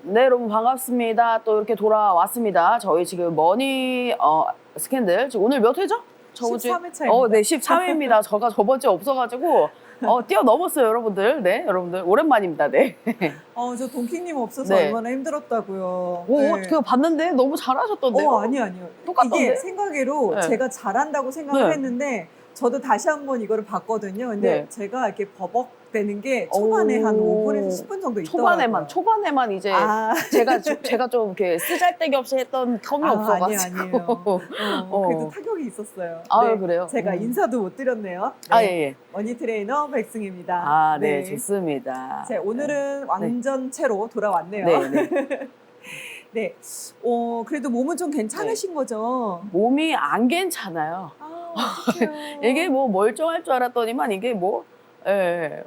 네, 여러분 반갑습니다. 또 이렇게 돌아왔습니다. 저희 지금 머니 스캔들 지금 오늘 몇 회죠? 저번 주에 13회 차입니다. 네, 13회입니다. 저가 저번 주에 없어가지고 뛰어넘었어요, 여러분들. 네, 여러분들 오랜만입니다. 네. 저 동키님 없어서 네. 얼마나 힘들었다고요. 오, 네. 그거 봤는데 너무 잘하셨던데요? 아니요. 똑같던데? 이게 생각외로 네. 제가 잘한다고 생각을 네. 했는데 저도 다시 한번 이거를 봤거든요. 근데 네. 제가 이렇게 버벅대는 게 초반에 한 5분에서 10분 정도 있더라고요. 초반에만 이제 제가 좀 이렇게 쓰잘데기 없이 했던 텀이 없어가지고. 아니에요. 그래도 타격이 있었어요. 아, 그래요? 제가 인사도 못 드렸네요. 네. 아, 예. 머니 트레이너 백승입니다. 네, 좋습니다. 오늘은 완전체로 돌아왔네요. 네. 네. 그래도 몸은 좀 괜찮으신 거죠? 몸이 안 괜찮아요. 어떡해요. 이게 뭐 멀쩡할 줄 알았더니만 이게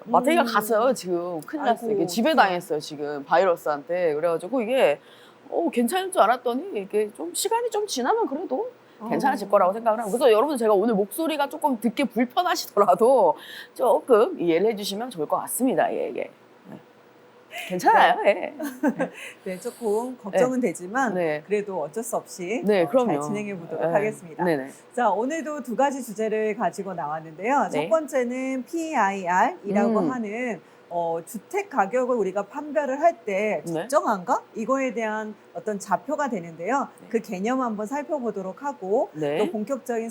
마트가 갔어요, 지금. 큰일 났어요. 이게 지배당했어요, 지금. 바이러스한테. 그래가지고 이게, 괜찮을 줄 알았더니 이게 좀 시간이 좀 지나면 그래도 괜찮아질 거라고 생각을 하고. 그래서 여러분 제가 오늘 목소리가 조금 듣기 불편하시더라도 조금 이해를 해주시면 좋을 것 같습니다. 예. 괜찮아요, 예. 네, 조금 걱정은 되지만 네. 그래도 어쩔 수 없이 네, 그럼요. 잘 진행해 보도록 하겠습니다. 네네. 자, 오늘도 두 가지 주제를 가지고 나왔는데요. 네. 첫 번째는 PIR이라고 음. 하는 주택 가격을 우리가 판별을 할 때 네. 적정한가? 이거에 대한 어떤 좌표가 되는데요. 네. 그 개념 한번 살펴보도록 하고 네. 또 본격적인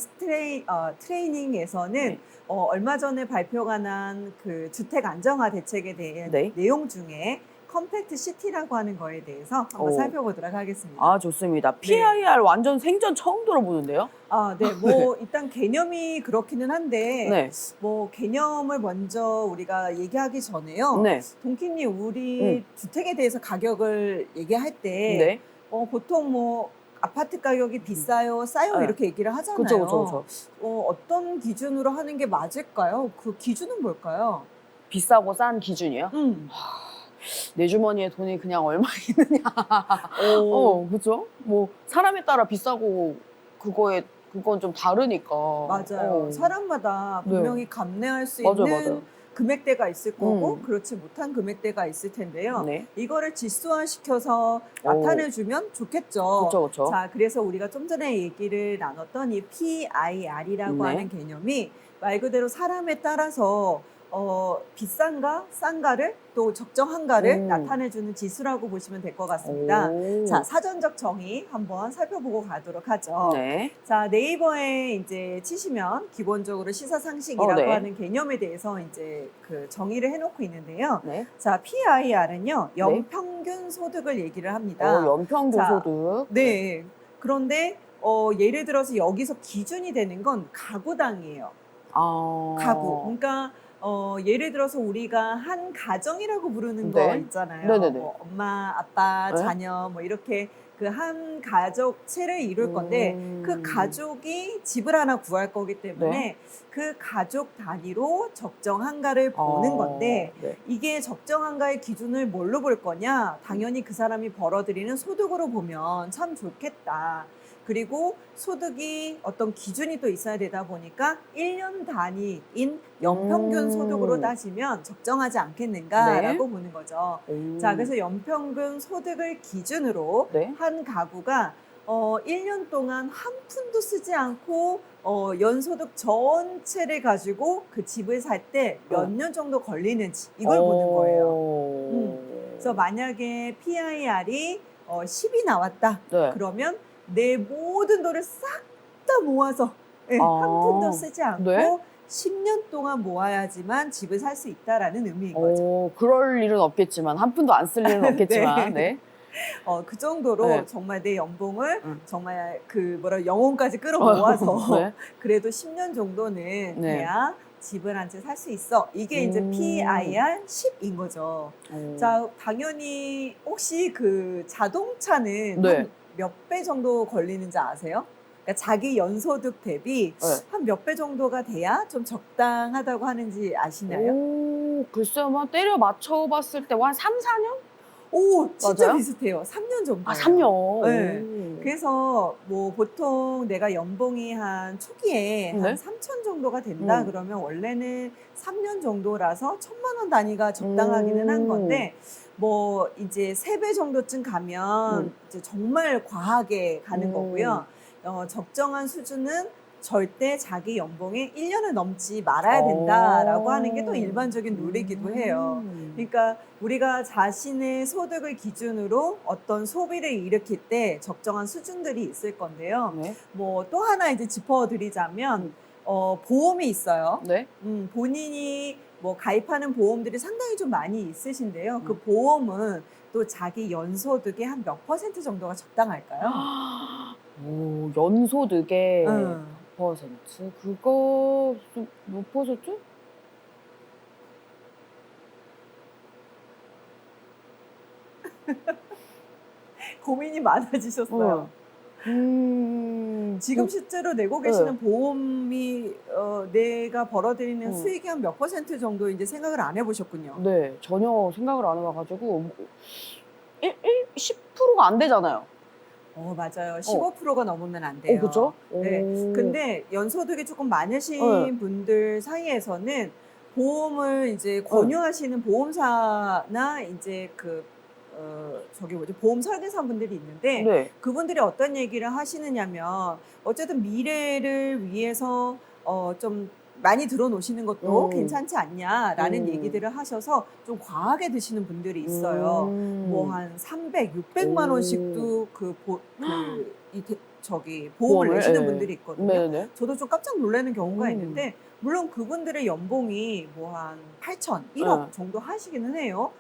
트레이닝에서는 네. 얼마 전에 발표가 난 그 주택 안정화 대책에 대한 네. 내용 중에 컴팩트 시티라고 하는 거에 대해서 한번 살펴보도록 하겠습니다. 아, 좋습니다. PIR 완전 생전 처음 들어보는데요? 네, 일단 개념이 그렇기는 한데, 네. 개념을 먼저 우리가 얘기하기 전에요. 네. 동키님, 우리 주택에 대해서 가격을 얘기할 때, 네. 보통 아파트 가격이 비싸요, 싸요, 네. 이렇게 얘기를 하잖아요. 그쵸. 어떤 기준으로 하는 게 맞을까요? 그 기준은 뭘까요? 비싸고 싼 기준이요? 내 주머니에 돈이 그냥 얼마 있느냐. 그죠? 뭐, 사람에 따라 비싸고, 그건 좀 다르니까. 맞아요. 사람마다 분명히 감내할 수 맞아요, 있는 맞아요. 금액대가 있을 거고, 그렇지 못한 금액대가 있을 텐데요. 네. 이거를 지수화시켜서 나타내주면 좋겠죠. 그쵸. 자, 그래서 우리가 좀 전에 얘기를 나눴던 이 PIR이라고 네. 하는 개념이 말 그대로 사람에 따라서 비싼가 싼가를 또 적정한가를 나타내주는 지수라고 보시면 될 것 같습니다. 자, 사전적 정의 한번 살펴보고 가도록 하죠. 네. 자, 네이버에 이제 치시면 기본적으로 시사상식이라고 네. 하는 개념에 대해서 이제 그 정의를 해놓고 있는데요. 네. 자, PIR은요, 연평균 소득을 얘기를 합니다. 연평균 자, 소득. 네. 그런데 예를 들어서 여기서 기준이 되는 건 가구당이에요. 가구. 그러니까 예를 들어서 우리가 한 가정이라고 부르는 네. 거 있잖아요. 네네네. 엄마, 아빠, 네. 자녀 이렇게 그 한 가족체를 이룰 건데 그 가족이 집을 하나 구할 거기 때문에 네. 그 가족 단위로 적정한가를 보는 건데 네. 이게 적정한가의 기준을 뭘로 볼 거냐? 당연히 그 사람이 벌어들이는 소득으로 보면 참 좋겠다. 그리고 소득이 어떤 기준이 또 있어야 되다 보니까 1년 단위인 연평균 소득으로 따지면 적정하지 않겠는가라고 보는 거죠. 자, 그래서 연평균 소득을 기준으로 네. 한 가구가 1년 동안 한 푼도 쓰지 않고 연소득 전체를 가지고 그 집을 살 때 몇 년 정도 걸리는지 이걸 보는 거예요. 그래서 만약에 PIR이 10이 나왔다. 네. 그러면 내 모든 돈을 싹 다 모아서 한 푼도 쓰지 않고 네? 10년 동안 모아야지만 집을 살 수 있다라는 의미인 거죠. 그럴 일은 없겠지만, 한 푼도 안 쓸 일은 없겠지만, 네. 그 정도로 네. 정말 내 연봉을 정말 영혼까지 끌어모아서 네. 그래도 10년 정도는 네. 돼야 집을 한 채 살 수 있어. 이게 이제 PIR 10인 거죠. 자, 당연히 혹시 그 자동차는 네. 몇 배 정도 걸리는지 아세요? 그러니까 자기 연소득 대비 네. 한 몇 배 정도가 돼야 좀 적당하다고 하는지 아시나요? 글쎄요, 때려 맞춰봤을 때 한 3, 4년? 오, 진짜 맞아요? 비슷해요. 3년 정도. 3년. 네. 그래서 보통 내가 연봉이 한 초기에 네? 한 3천 정도가 된다 그러면 원래는 3년 정도라서 1,000만 원 단위가 적당하기는 한 건데 뭐 이제 3배 정도쯤 가면 이제 정말 과하게 가는 거고요. 적정한 수준은 절대 자기 연봉의 1년을 넘지 말아야 된다라고 하는 게 또 일반적인 룰이기도 해요. 그러니까 우리가 자신의 소득을 기준으로 어떤 소비를 일으킬 때 적정한 수준들이 있을 건데요. 네. 뭐 또 하나 이제 짚어드리자면 보험이 있어요. 네. 본인이 뭐 가입하는 보험들이 상당히 좀 많이 있으신데요. 그 보험은 또 자기 연소득의 한 몇 퍼센트 정도가 적당할까요? 오, 연소득의 음. 몇 퍼센트? 그거 몇 퍼센트? 고민이 많아지셨어요. 지금 실제로 내고 계시는 보험이 내가 벌어들이는 수익이 한 몇 퍼센트 정도 이제 생각을 안 해보셨군요. 네, 전혀 생각을 안 해봐가지고 10%가 안 되잖아요. 맞아요. 15%가 넘으면 안 돼요. 그죠? 네. 근데 연소득이 조금 많으신 분들 사이에서는 보험을 이제 권유하시는 보험사나 이제 저기 뭐지 보험 설계사분들이 있는데 네. 그분들이 어떤 얘기를 하시느냐면 어쨌든 미래를 위해서 좀 많이 들어놓으시는 것도 괜찮지 않냐라는 얘기들을 하셔서 좀 과하게 드시는 분들이 있어요. 뭐 한 300, 600만 원씩도 저기 보험을 내시는 분들이 있거든요. 네네. 저도 좀 깜짝 놀라는 경우가 있는데 물론 그분들의 연봉이 뭐 한 8천, 1억 정도 하시기는 해요.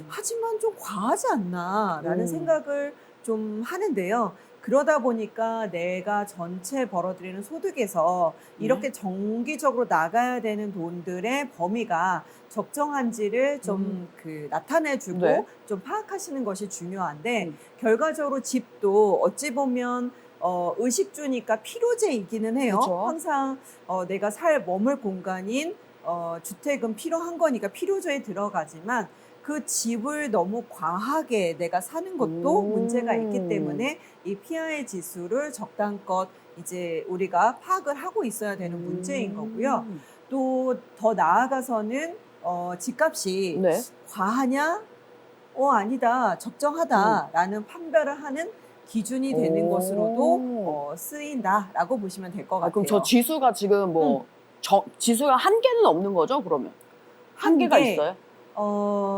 하지만 좀 과하지 않나라는 생각을 좀 하는데요. 그러다 보니까 내가 전체 벌어들이는 소득에서 이렇게 정기적으로 나가야 되는 돈들의 범위가 적정한지를 좀 나타내주고 네. 좀 파악하시는 것이 중요한데 결과적으로 집도 어찌 보면 의식주니까 필요제이기는 해요. 그쵸. 항상 내가 머물 공간인 주택은 필요한 거니까 필요조에 들어가지만 그 집을 너무 과하게 내가 사는 것도 문제가 있기 때문에 이 PI 지수를 적당껏 이제 우리가 파악을 하고 있어야 되는 문제인 거고요. 또 더 나아가서는 집값이 네. 과하냐? 아니다. 적정하다라는 판별을 하는 기준이 되는 것으로도 쓰인다라고 보시면 될 것 같아요. 그럼 저 지수가 지금 뭐 지수가 한계는 없는 거죠, 그러면? 한계가 한계, 있어요?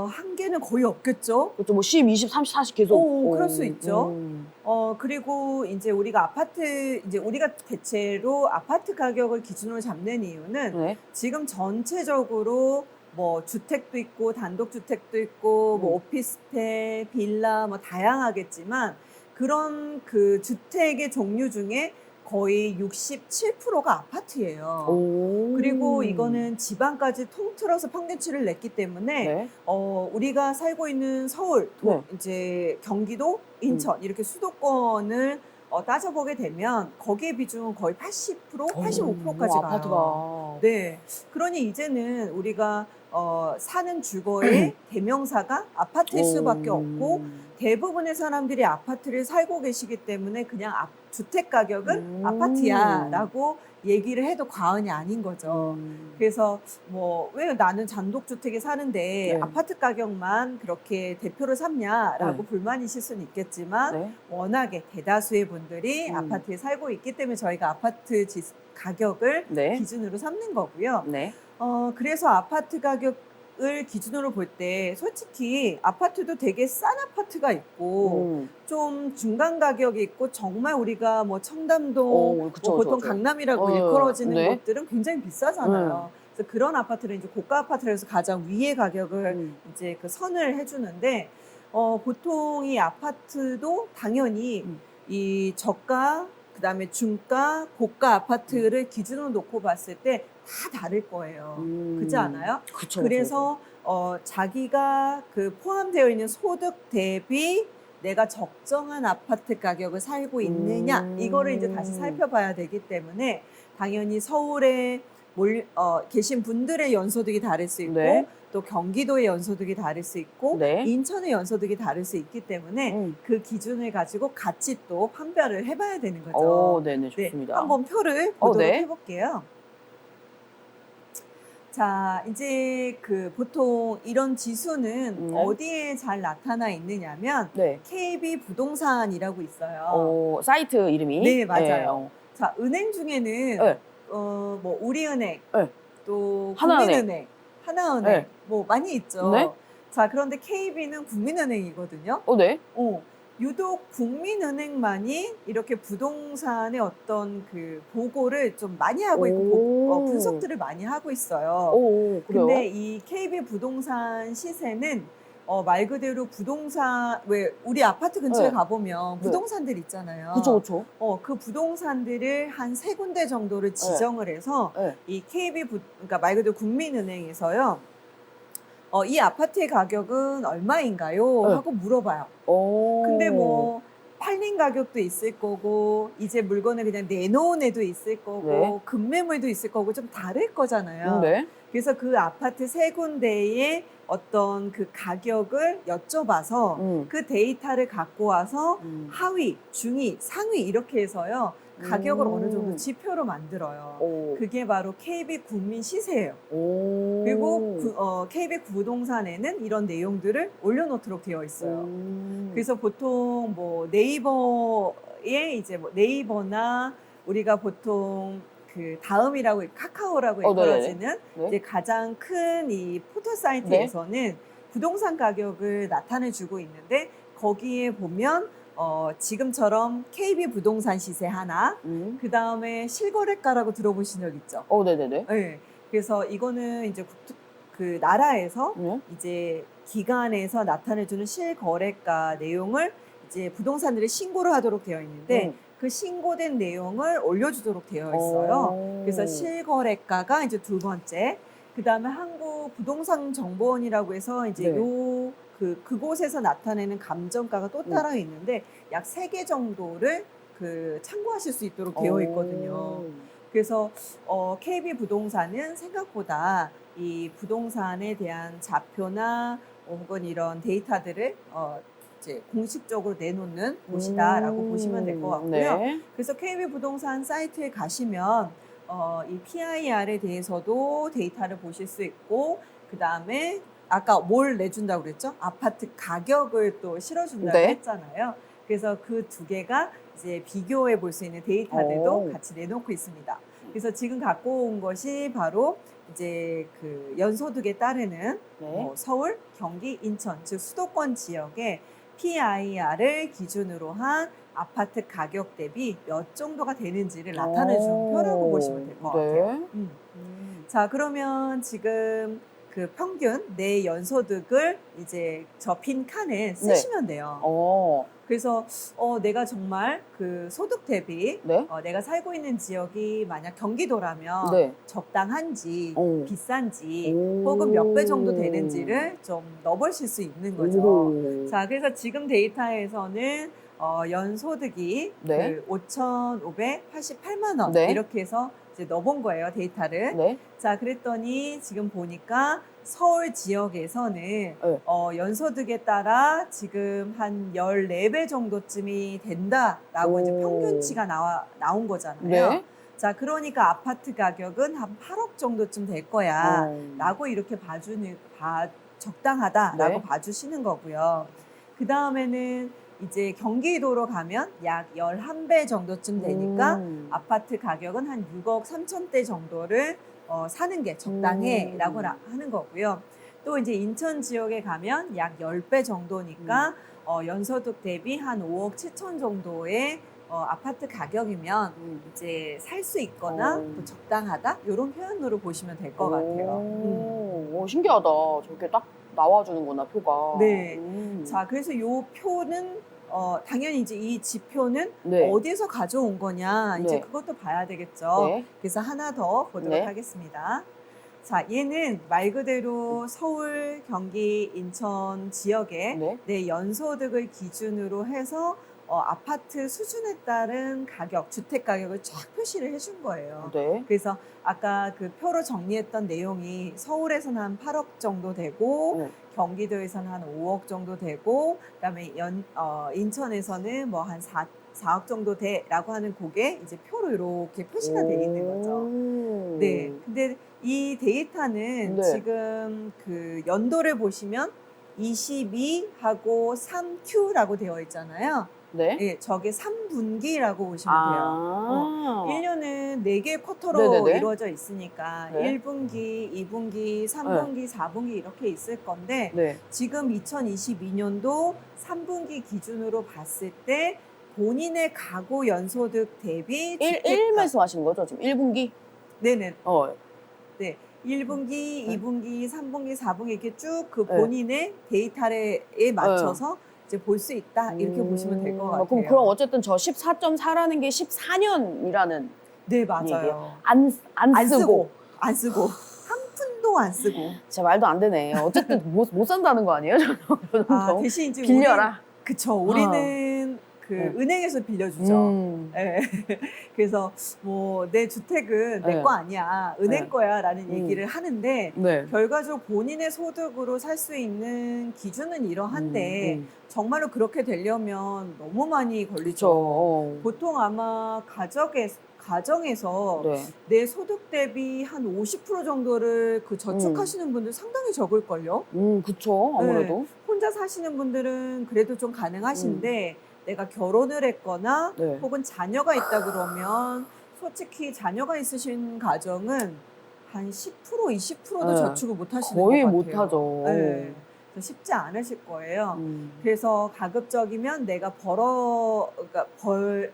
한계는 거의 없겠죠. 그렇죠. 뭐 10, 20, 30, 40 계속. 그럴 수 있죠. 그리고 이제 우리가 우리가 대체로 아파트 가격을 기준으로 잡는 이유는 네. 지금 전체적으로 뭐 주택도 있고 단독주택도 있고 뭐 오피스텔, 빌라 뭐 다양하겠지만 그런 그 주택의 종류 중에 거의 67%가 아파트예요. 그리고 이거는 지방까지 통틀어서 평균치를 냈기 때문에 네. 우리가 살고 있는 서울, 이제 경기도, 인천 이렇게 수도권을 따져보게 되면 거기에 비중은 거의 80%, 85%까지 가요. 아파트가. 네. 그러니 이제는 우리가 사는 주거의 대명사가 아파트일 수밖에 없고 대부분의 사람들이 아파트를 살고 계시기 때문에 그냥 주택 가격은 아파트야라고 얘기를 해도 과언이 아닌 거죠. 그래서 뭐 왜 나는 단독주택에 사는데 아파트 가격만 그렇게 대표로 삼냐라고 불만이실 수는 있겠지만 워낙에 대다수의 분들이 아파트에 살고 있기 때문에 저희가 아파트 가격을 기준으로 삼는 거고요. 그래서 아파트 가격을 기준으로 볼 때 솔직히 아파트도 되게 싼 아파트가 있고 좀 중간 가격이 있고 정말 우리가 뭐 청담동 그쵸, 뭐 보통 그쵸. 강남이라고 일컬어지는 네. 곳들은 굉장히 비싸잖아요. 그래서 그런 아파트를 이제 고가 아파트를 해서 가장 위의 가격을 이제 그 선을 해주는데 보통 이 아파트도 당연히 이 저가 그다음에 중가, 고가 아파트를 기준으로 놓고 봤을 때 다 다를 거예요. 그렇지 않아요? 그쵸, 그래서 자기가 그 포함되어 있는 소득 대비 내가 적정한 아파트 가격을 살고 있느냐 이거를 이제 다시 살펴봐야 되기 때문에 당연히 서울에 계신 분들의 연소득이 다를 수 있고 또 경기도의 연소득이 다를 수 있고 인천의 연소득이 다를 수 있기 때문에 그 기준을 가지고 같이 또 판별을 해봐야 되는 거죠. 네네, 좋습니다. 한번 표를 보도록 해볼게요. 자, 이제 그 보통 이런 지수는 네. 어디에 잘 나타나 있느냐면 네. KB 부동산이라고 있어요. 사이트 이름이. 네, 맞아요. 네. 자, 은행 중에는 네. 뭐 우리은행, 네. 또 하나은행. 국민은행, 하나은행 네. 뭐 많이 있죠. 네. 자, 그런데 KB는 국민은행이거든요. 네. 유독 국민은행만이 이렇게 부동산의 어떤 그 보고를 좀 많이 하고 있고 분석들을 많이 하고 있어요. 그래요? 근데 이 KB 부동산 시세는 말 그대로 부동산 왜 우리 아파트 근처에 네. 가보면 네. 부동산들 있잖아요. 그쵸. 그 부동산들을 한 세 군데 정도를 지정을 해서 네. 이 그러니까 말 그대로 국민은행에서요. 이 아파트의 가격은 얼마인가요? 네. 하고 물어봐요. 근데 뭐 팔린 가격도 있을 거고 이제 물건을 그냥 내놓은 애도 있을 거고 네. 급매물도 있을 거고 좀 다를 거잖아요. 네. 그래서 그 아파트 세 군데의 어떤 그 가격을 여쭤봐서 그 데이터를 갖고 와서 하위, 중위, 상위 이렇게 해서요. 가격을 어느 정도 지표로 만들어요. 그게 바로 KB 국민 시세예요. 그리고 KB 부동산에는 이런 내용들을 올려놓도록 되어 있어요. 그래서 보통 뭐 네이버에 이제 뭐 네이버나 우리가 보통 그 다음이라고 카카오라고 일컬어지는 이제 가장 큰 이 포털 사이트에서는 부동산 가격을 나타내주고 있는데 거기에 보면 지금처럼 KB 부동산 시세 하나, 그 다음에 실거래가라고 들어보신 적 있죠? 네네네. 네. 그래서 이거는 이제 그 나라에서 네. 이제 기관에서 나타내주는 실거래가 내용을 이제 부동산들이 신고를 하도록 되어 있는데 그 신고된 내용을 올려주도록 되어 있어요. 그래서 실거래가가 이제 두 번째, 그 다음에 한국부동산정보원이라고 해서 이제 그곳에서 나타내는 감정가가 또 따라 있는데 약 3개 정도를 그 참고하실 수 있도록 되어 있거든요. 그래서 KB 부동산은 생각보다 이 부동산에 대한 자표나 혹은 이런 데이터들을 이제 공식적으로 내놓는 곳이다라고 보시면 될 것 같고요. 네. 그래서 KB 부동산 사이트에 가시면 이 PIR에 대해서도 데이터를 보실 수 있고 그 다음에 아까 뭘 내준다고 그랬죠? 아파트 가격을 또 실어준다고 했잖아요. 그래서 그 두 개가 이제 비교해 볼 수 있는 데이터들도 같이 내놓고 있습니다. 그래서 지금 갖고 온 것이 바로 이제 그 연소득에 따르는 서울, 경기, 인천 즉 수도권 지역의 PIR을 기준으로 한 아파트 가격 대비 몇 정도가 되는지를 나타내주는 표라고 보시면 될 것 같아요. 자, 그러면 지금 그 평균 내 연소득을 이제 저 빈 칸에 쓰시면 돼요. 그래서 내가 정말 그 소득 대비 내가 살고 있는 지역이 만약 경기도라면 적당한지 비싼지 혹은 몇 배 정도 되는지를 좀 넣어보실 수 있는 거죠. 자, 그래서 지금 데이터에서는 연소득이 그 5,588만 원 이렇게 해서 이제 넣어본 거예요, 데이터를. 자, 그랬더니 지금 보니까 서울 지역에서는 연소득에 따라 지금 한 14배 정도쯤이 된다라고 이제 평균치가 나온 거잖아요. 자, 그러니까 아파트 가격은 한 8억 정도쯤 될 거야 라고 이렇게 적당하다라고 봐주시는 거고요. 그 다음에는 이제 경기도로 가면 약 11배 정도쯤 되니까 아파트 가격은 한 6억 3천대 정도를 사는 게 적당해 라고 하는 거고요. 또 이제 인천 지역에 가면 약 10배 정도니까 연소득 대비 한 5억 7천 정도의 아파트 가격이면 이제 살 수 있거나 또 적당하다 이런 표현으로 보시면 될 것 같아요. 신기하다. 저렇게 딱 나와주는구나, 표가. 네. 자, 그래서 이 표는 당연히 이제 이 지표는 어디서 가져온 거냐 이제 그것도 봐야 되겠죠. 그래서 하나 더 보도록 하겠습니다. 자, 얘는 말 그대로 서울, 경기, 인천 지역의 내 연소득을 기준으로 해서 아파트 수준에 따른 가격, 주택 가격을 쫙 표시를 해준 거예요. 그래서 아까 그 표로 정리했던 내용이 서울에서는 한 8억 정도 되고 경기도에서는 한 5억 정도 되고 그다음에 인천에서는 뭐 한 4억 정도 돼라고 하는 그게 이제 표로 이렇게 표시가 돼 있는 거죠. 네. 근데 이 데이터는 네. 지금 그 연도를 보시면 22하고 3Q라고 되어 있잖아요. 네. 예, 저게 3분기라고 보시면 돼요. 아. 1년은 4개의 쿼터로 네네네. 이루어져 있으니까 네. 1분기, 2분기, 3분기, 4분기 이렇게 있을 건데 네. 지금 2022년도 3분기 기준으로 봤을 때 본인의 가구 연소득 대비 1 주택가 말씀하시는 거죠? 지금 1분기? 네네. 어. 네. 1분기, 네. 2분기, 3분기, 4분기 이렇게 쭉 그 네. 본인의 데이터에 맞춰서 이제 볼 수 있다. 이렇게 보시면 될 것 같아요. 그럼 어쨌든 저 14.4라는 게 14년이라는 네, 얘기예요. 맞아요. 안 안 쓰고. 쓰고, 안 쓰고. 한 푼도 안 쓰고. 제 말도 안 되네. 어쨌든 못 산다는 거 아니에요? 아, 대신 이제 빌려라. 그쵸. 우리는 그 네. 은행에서 빌려주죠. 음. 예. 그래서 뭐 내 주택은 내 네. 거 아니야. 은행 네. 거야라는 얘기를 하는데 네. 결과적으로 본인의 소득으로 살 수 있는 기준은 이러한데 정말로 그렇게 되려면 너무 많이 걸리죠. 그렇죠. 보통 아마 가정에서 네. 내 소득 대비 한 50% 정도를 그 저축하시는 분들 상당히 적을걸요. 그쵸. 아무래도. 혼자 사시는 분들은 그래도 좀 가능하신데 내가 결혼을 했거나 네. 혹은 자녀가 있다 그러면 솔직히 자녀가 있으신 가정은 한 10%, 20%도 네. 저축을 못 하시는 거의 것 못 같아요. 하죠. 네. 그래서 쉽지 않으실 거예요. 음. 그래서 가급적이면 내가 그러니까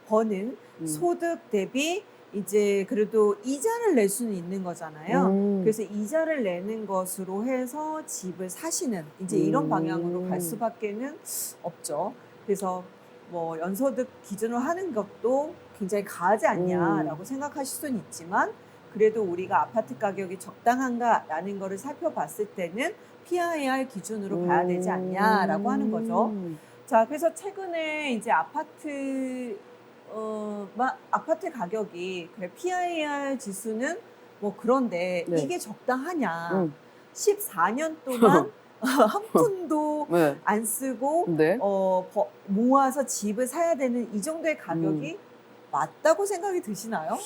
버는 소득 대비 이제 그래도 이자를 낼 수는 있는 거잖아요. 그래서 이자를 내는 것으로 해서 집을 사시는 이제 이런 방향으로 갈 수밖에는 없죠. 그래서 뭐 연소득 기준으로 하는 것도 굉장히 가하지 않냐라고 생각하실 수는 있지만 그래도 우리가 아파트 가격이 적당한가라는 거를 살펴봤을 때는 PIR 기준으로 봐야 되지 않냐라고 하는 거죠. 자, 그래서 최근에 이제 아파트 가격이 그래 PIR 지수는 뭐 그런데 네. 이게 적당하냐? 14년 동안 한 푼도 네. 안 쓰고 네. 모아서 집을 사야 되는 이 정도의 가격이 맞다고 생각이 드시나요?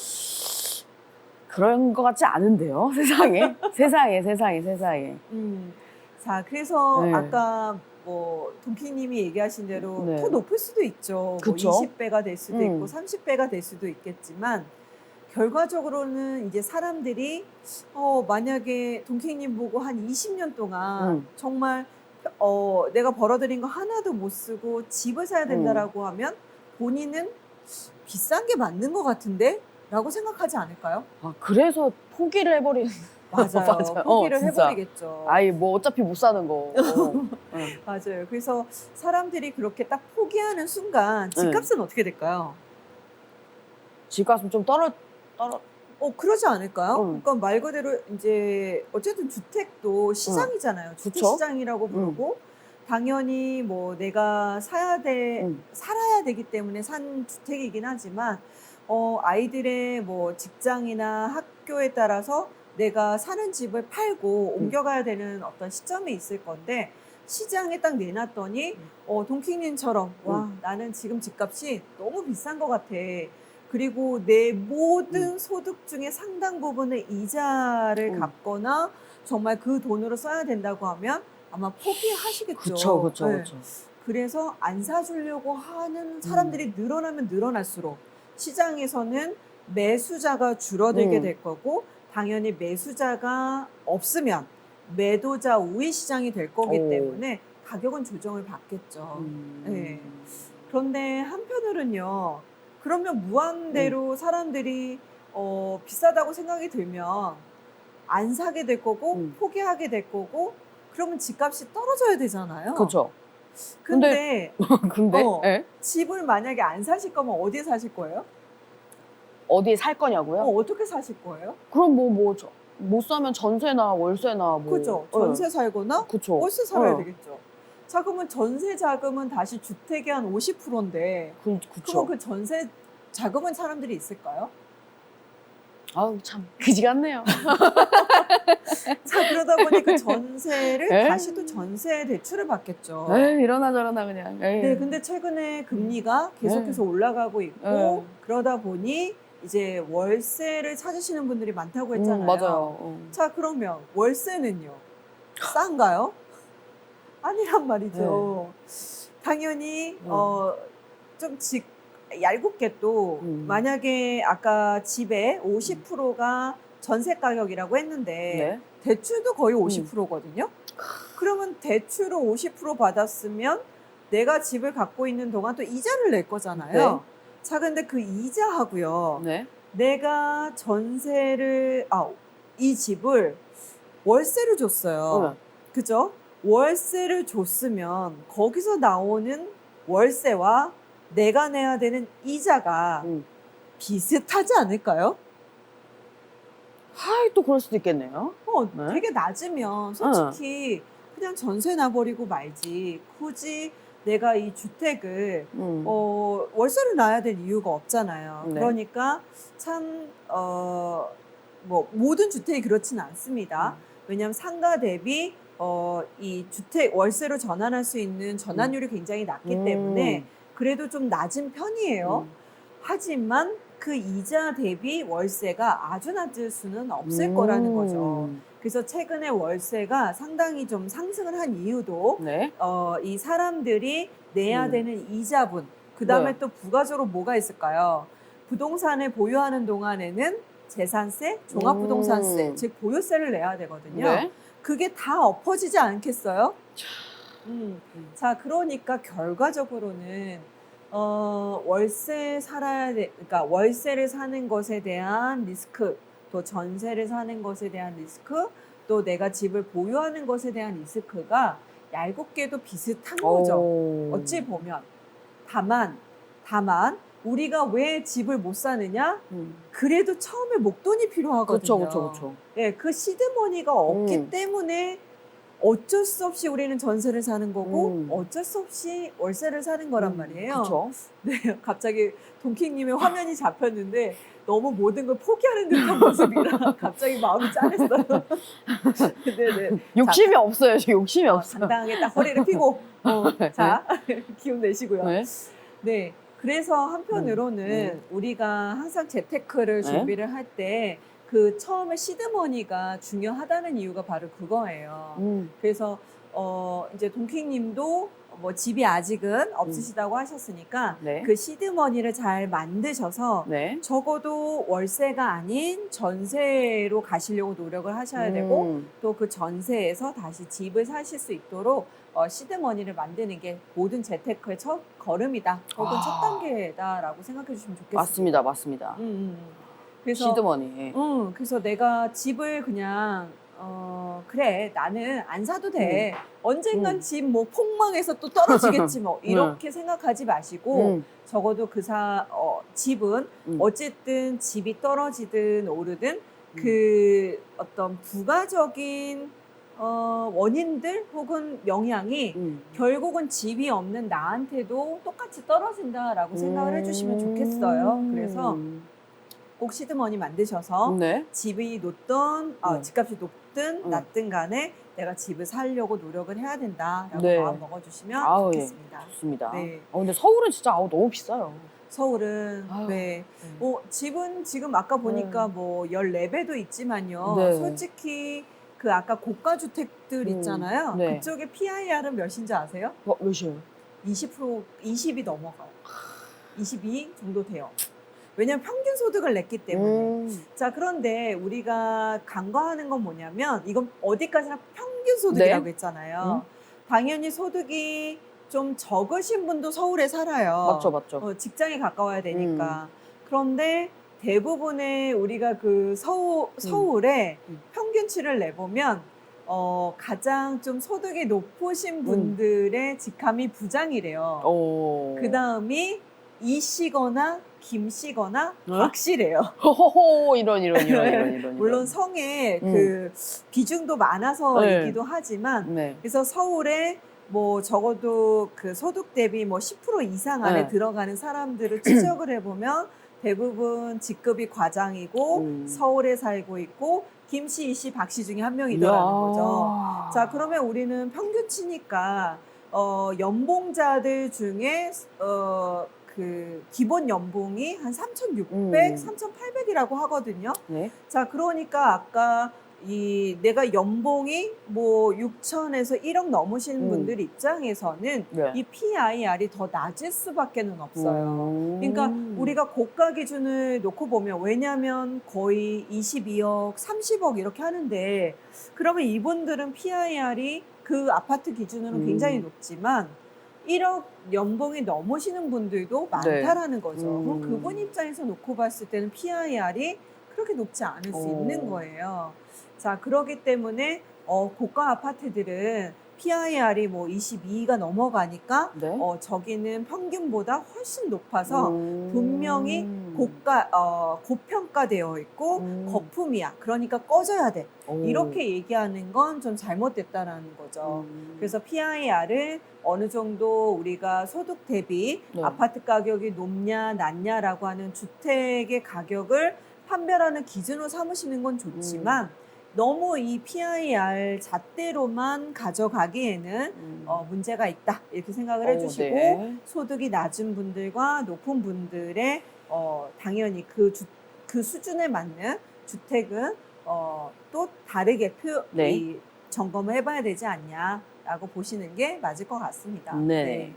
그런 것 같지 않은데요, 세상에. 세상에. 자, 그래서 네. 아까 뭐 동키님이 얘기하신 대로 네. 더 높을 수도 있죠. 그쵸. 뭐 20배가 될 수도 있고 30배가 될 수도 있겠지만 결과적으로는 이제 사람들이 만약에 동키님 보고 한 20년 동안 정말 내가 벌어들인 거 하나도 못 쓰고 집을 사야 된다라고 하면 본인은 비싼 게 맞는 것 같은데? 라고 생각하지 않을까요? 아, 그래서 포기를 해버리는. 맞아요. 맞아요. 포기를 진짜. 해버리겠죠. 아이, 뭐 어차피 못 사는 거. 맞아요. 그래서 사람들이 그렇게 딱 포기하는 순간 집값은 어떻게 될까요? 집값은 좀 떨어. 그러지 않을까요? 응. 그러니까 말 그대로 이제 어쨌든 주택도 시장이잖아요. 주택 그쵸? 시장이라고 부르고 당연히 뭐 내가 살아야 되기 때문에 산 주택이긴 하지만 아이들의 뭐 직장이나 학교에 따라서 내가 사는 집을 팔고 옮겨가야 되는 어떤 시점이 있을 건데 시장에 딱 내놨더니 동키님처럼 와 나는 지금 집값이 너무 비싼 것 같아. 그리고 내 모든 소득 중에 상당 부분의 이자를 갚거나 정말 그 돈으로 써야 된다고 하면 아마 포기하시겠죠. 그쵸. 네. 그래서 안 사주려고 하는 사람들이 늘어나면 늘어날수록 시장에서는 매수자가 줄어들게 될 거고 당연히 매수자가 없으면 매도자 우위 시장이 될 거기 때문에 가격은 조정을 받겠죠. 네. 그런데 한편으로는요. 그러면 무한대로 사람들이 비싸다고 생각이 들면 안 사게 될 거고 포기하게 될 거고 그러면 집값이 떨어져야 되잖아요. 그쵸. 근데 예? 집을 만약에 안 사실 거면 어디에 사실 거예요? 어디에 살 거냐고요? 어떻게 사실 거예요? 그럼 못 사면 전세나 월세나 뭐. 그죠. 전세 살거나 그쵸. 월세 살아야 되겠죠. 자, 그러면 전세 자금은 다시 주택의 한 50%인데 그쵸. 그럼 그 전세 자금은 사람들이 있을까요? 아우 참 그지 같네요. 자, 그러다 보니 그 전세를 에? 다시 또 전세 대출을 받겠죠. 에이, 이러나 저러나 그냥. 에이. 네, 근데 최근에 금리가 계속해서 올라가고 있고 에. 그러다 보니 이제 월세를 찾으시는 분들이 많다고 했잖아요. 맞아요. 자, 그러면 월세는요? 싼가요? 아니란 말이죠. 당연히 좀 얄궂게 또 만약에 아까 집의 50%가 전세 가격이라고 했는데 네. 대출도 거의 50%거든요. 그러면 대출을 50% 받았으면 내가 집을 갖고 있는 동안 또 이자를 낼 거잖아요. 네. 자, 근데 그 이자하고요. 네. 내가 이 집을 월세를 줬어요. 그죠? 월세를 줬으면 거기서 나오는 월세와 내가 내야 되는 이자가 비슷하지 않을까요? 하이 또 그럴 수도 있겠네요. 네. 되게 낮으면 솔직히 그냥 전세 나버리고 말지. 굳이 내가 이 주택을 월세를 놔야 될 이유가 없잖아요. 네. 그러니까 참 뭐 모든 주택이 그렇지는 않습니다. 왜냐하면 상가 대비 이 주택 월세로 전환할 수 있는 전환율이 굉장히 낮기 때문에 그래도 좀 낮은 편이에요. 하지만 그 이자 대비 월세가 아주 낮을 수는 없을 거라는 거죠. 그래서 최근에 월세가 상당히 좀 상승을 한 이유도 네. 이 사람들이 내야 되는 이자분, 그 다음에 네. 또 부가적으로 뭐가 있을까요? 부동산을 보유하는 동안에는 재산세, 종합부동산세, 즉 보유세를 내야 되거든요. 네. 그게 다 엎어지지 않겠어요? 자, 그러니까 결과적으로는 그러니까 월세를 사는 것에 대한 리스크, 또 전세를 사는 것에 대한 리스크, 또 내가 집을 보유하는 것에 대한 리스크가 얄궂게도 비슷한 거죠. 어찌 보면. 다만 우리가 왜 집을 못 사느냐? 그래도 처음에 목돈이 필요하거든요. 그렇죠. 네, 그 시드머니가 없기 때문에 어쩔 수 없이 우리는 전세를 사는 거고 어쩔 수 없이 월세를 사는 거란 말이에요. 그렇죠. 네, 갑자기 동킹님의 화면이 잡혔는데 너무 모든 걸 포기하는 듯한 모습이라 갑자기 마음이 짠했어요. 네네. 욕심이 없어요. 저 욕심이 없어요. 당당하게 딱 허리를 펴고 자, 기운 내시고요. 네. 네. 그래서 한편으로는 우리가 항상 재테크를 준비를 할 때 그 처음에 시드머니가 중요하다는 이유가 바로 그거예요. 그래서 이제 동킹님도 뭐 집이 아직은 없으시다고 하셨으니까 네. 그 시드머니를 잘 만드셔서 네. 적어도 월세가 아닌 전세로 가시려고 노력을 하셔야 되고 또 그 전세에서 다시 집을 사실 수 있도록 시드머니를 만드는 게 모든 재테크의 첫 걸음이다 혹은 첫 단계다라고 생각해 주시면 좋겠습니다. 맞습니다. 그래서 시드머니. 그래서 내가 집을 그냥 그래 나는 안 사도 돼. 언젠간 집 뭐 폭망해서 또 떨어지겠지 뭐 이렇게 생각하지 마시고 적어도 집은 어쨌든 집이 떨어지든 오르든 그 어떤 부가적인 원인들 혹은 영향이 결국은 집이 없는 나한테도 똑같이 떨어진다라고 생각을 해주시면 좋겠어요. 그래서 꼭 시드머니 만드셔서 네. 집이 높든 집값이 높든 낮든 간에 내가 집을 살려고 노력을 해야 된다라고 네. 마음 먹어주시면 아우, 좋겠습니다. 좋습니다. 네. 근데 서울은 진짜 너무 비싸요. 서울은 아유, 네. 집은 지금 아까 보니까 뭐 14배도 있지만요. 네. 솔직히 그 아까 고가 주택들 있잖아요. 네. 그쪽에 PIR은 몇인지 아세요? 몇이에요? 20이 넘어가요. 22 정도 돼요. 왜냐면 평균 소득을 냈기 때문에. 자, 그런데 우리가 간과하는 건 뭐냐면 이건 어디까지나 평균 소득이라고 네? 했잖아요. 당연히 소득이 좀 적으신 분도 서울에 살아요. 맞죠. 직장에 가까워야 되니까. 그런데 대부분의 우리가 그 서울의 평균치를 내보면 가장 좀 소득이 높으신 분들의 직함이 부장이래요. 그 다음이 이씨거나 김씨거나 박씨래요. 호호호 이런. 물론 성에 그 비중도 많아서이기도 하지만 네. 그래서 서울에 뭐 적어도 그 소득 대비 뭐 10% 이상 안에 네. 들어가는 사람들을 추적을 해보면 대부분 직급이 과장이고 서울에 살고 있고 김씨, 이씨, 박씨 중에 한 명이더라는 거죠. 자, 그러면 우리는 평균치니까 연봉자들 중에 그 기본 연봉이 한 3,600, 3,800이라고 하거든요. 네. 자, 그러니까 아까 내가 연봉이 뭐 6천에서 1억 넘으시는 분들 입장에서는 네. 이 PIR이 더 낮을 수밖에는 없어요. 그러니까 우리가 고가 기준을 놓고 보면, 왜냐하면 거의 22억, 30억 이렇게 하는데, 그러면 이분들은 PIR이 그 아파트 기준으로는 굉장히 높지만 1억 연봉이 넘으시는 분들도 많다라는 거죠. 그럼 그분 입장에서 놓고 봤을 때는 PIR이 그렇게 높지 않을 수 있는 거예요. 자, 그렇기 때문에 고가 아파트들은 PIR이 뭐 22가 넘어가니까 네. 저기는 평균보다 훨씬 높아서 분명히 고평가되어 있고 거품이야. 그러니까 꺼져야 돼. 이렇게 얘기하는 건 좀 잘못됐다라는 거죠. 그래서 PIR을 어느 정도 우리가 소득 대비 네. 아파트 가격이 높냐 낮냐라고 하는 주택의 가격을 판별하는 기준으로 삼으시는 건 좋지만 너무 이 PIR 잣대로만 가져가기에는 문제가 있다 이렇게 생각을 해주시고 네. 소득이 낮은 분들과 높은 분들의 당연히 그 수준에 맞는 주택은 또 다르게 네. 점검을 해봐야 되지 않냐라고 보시는 게 맞을 것 같습니다. 네.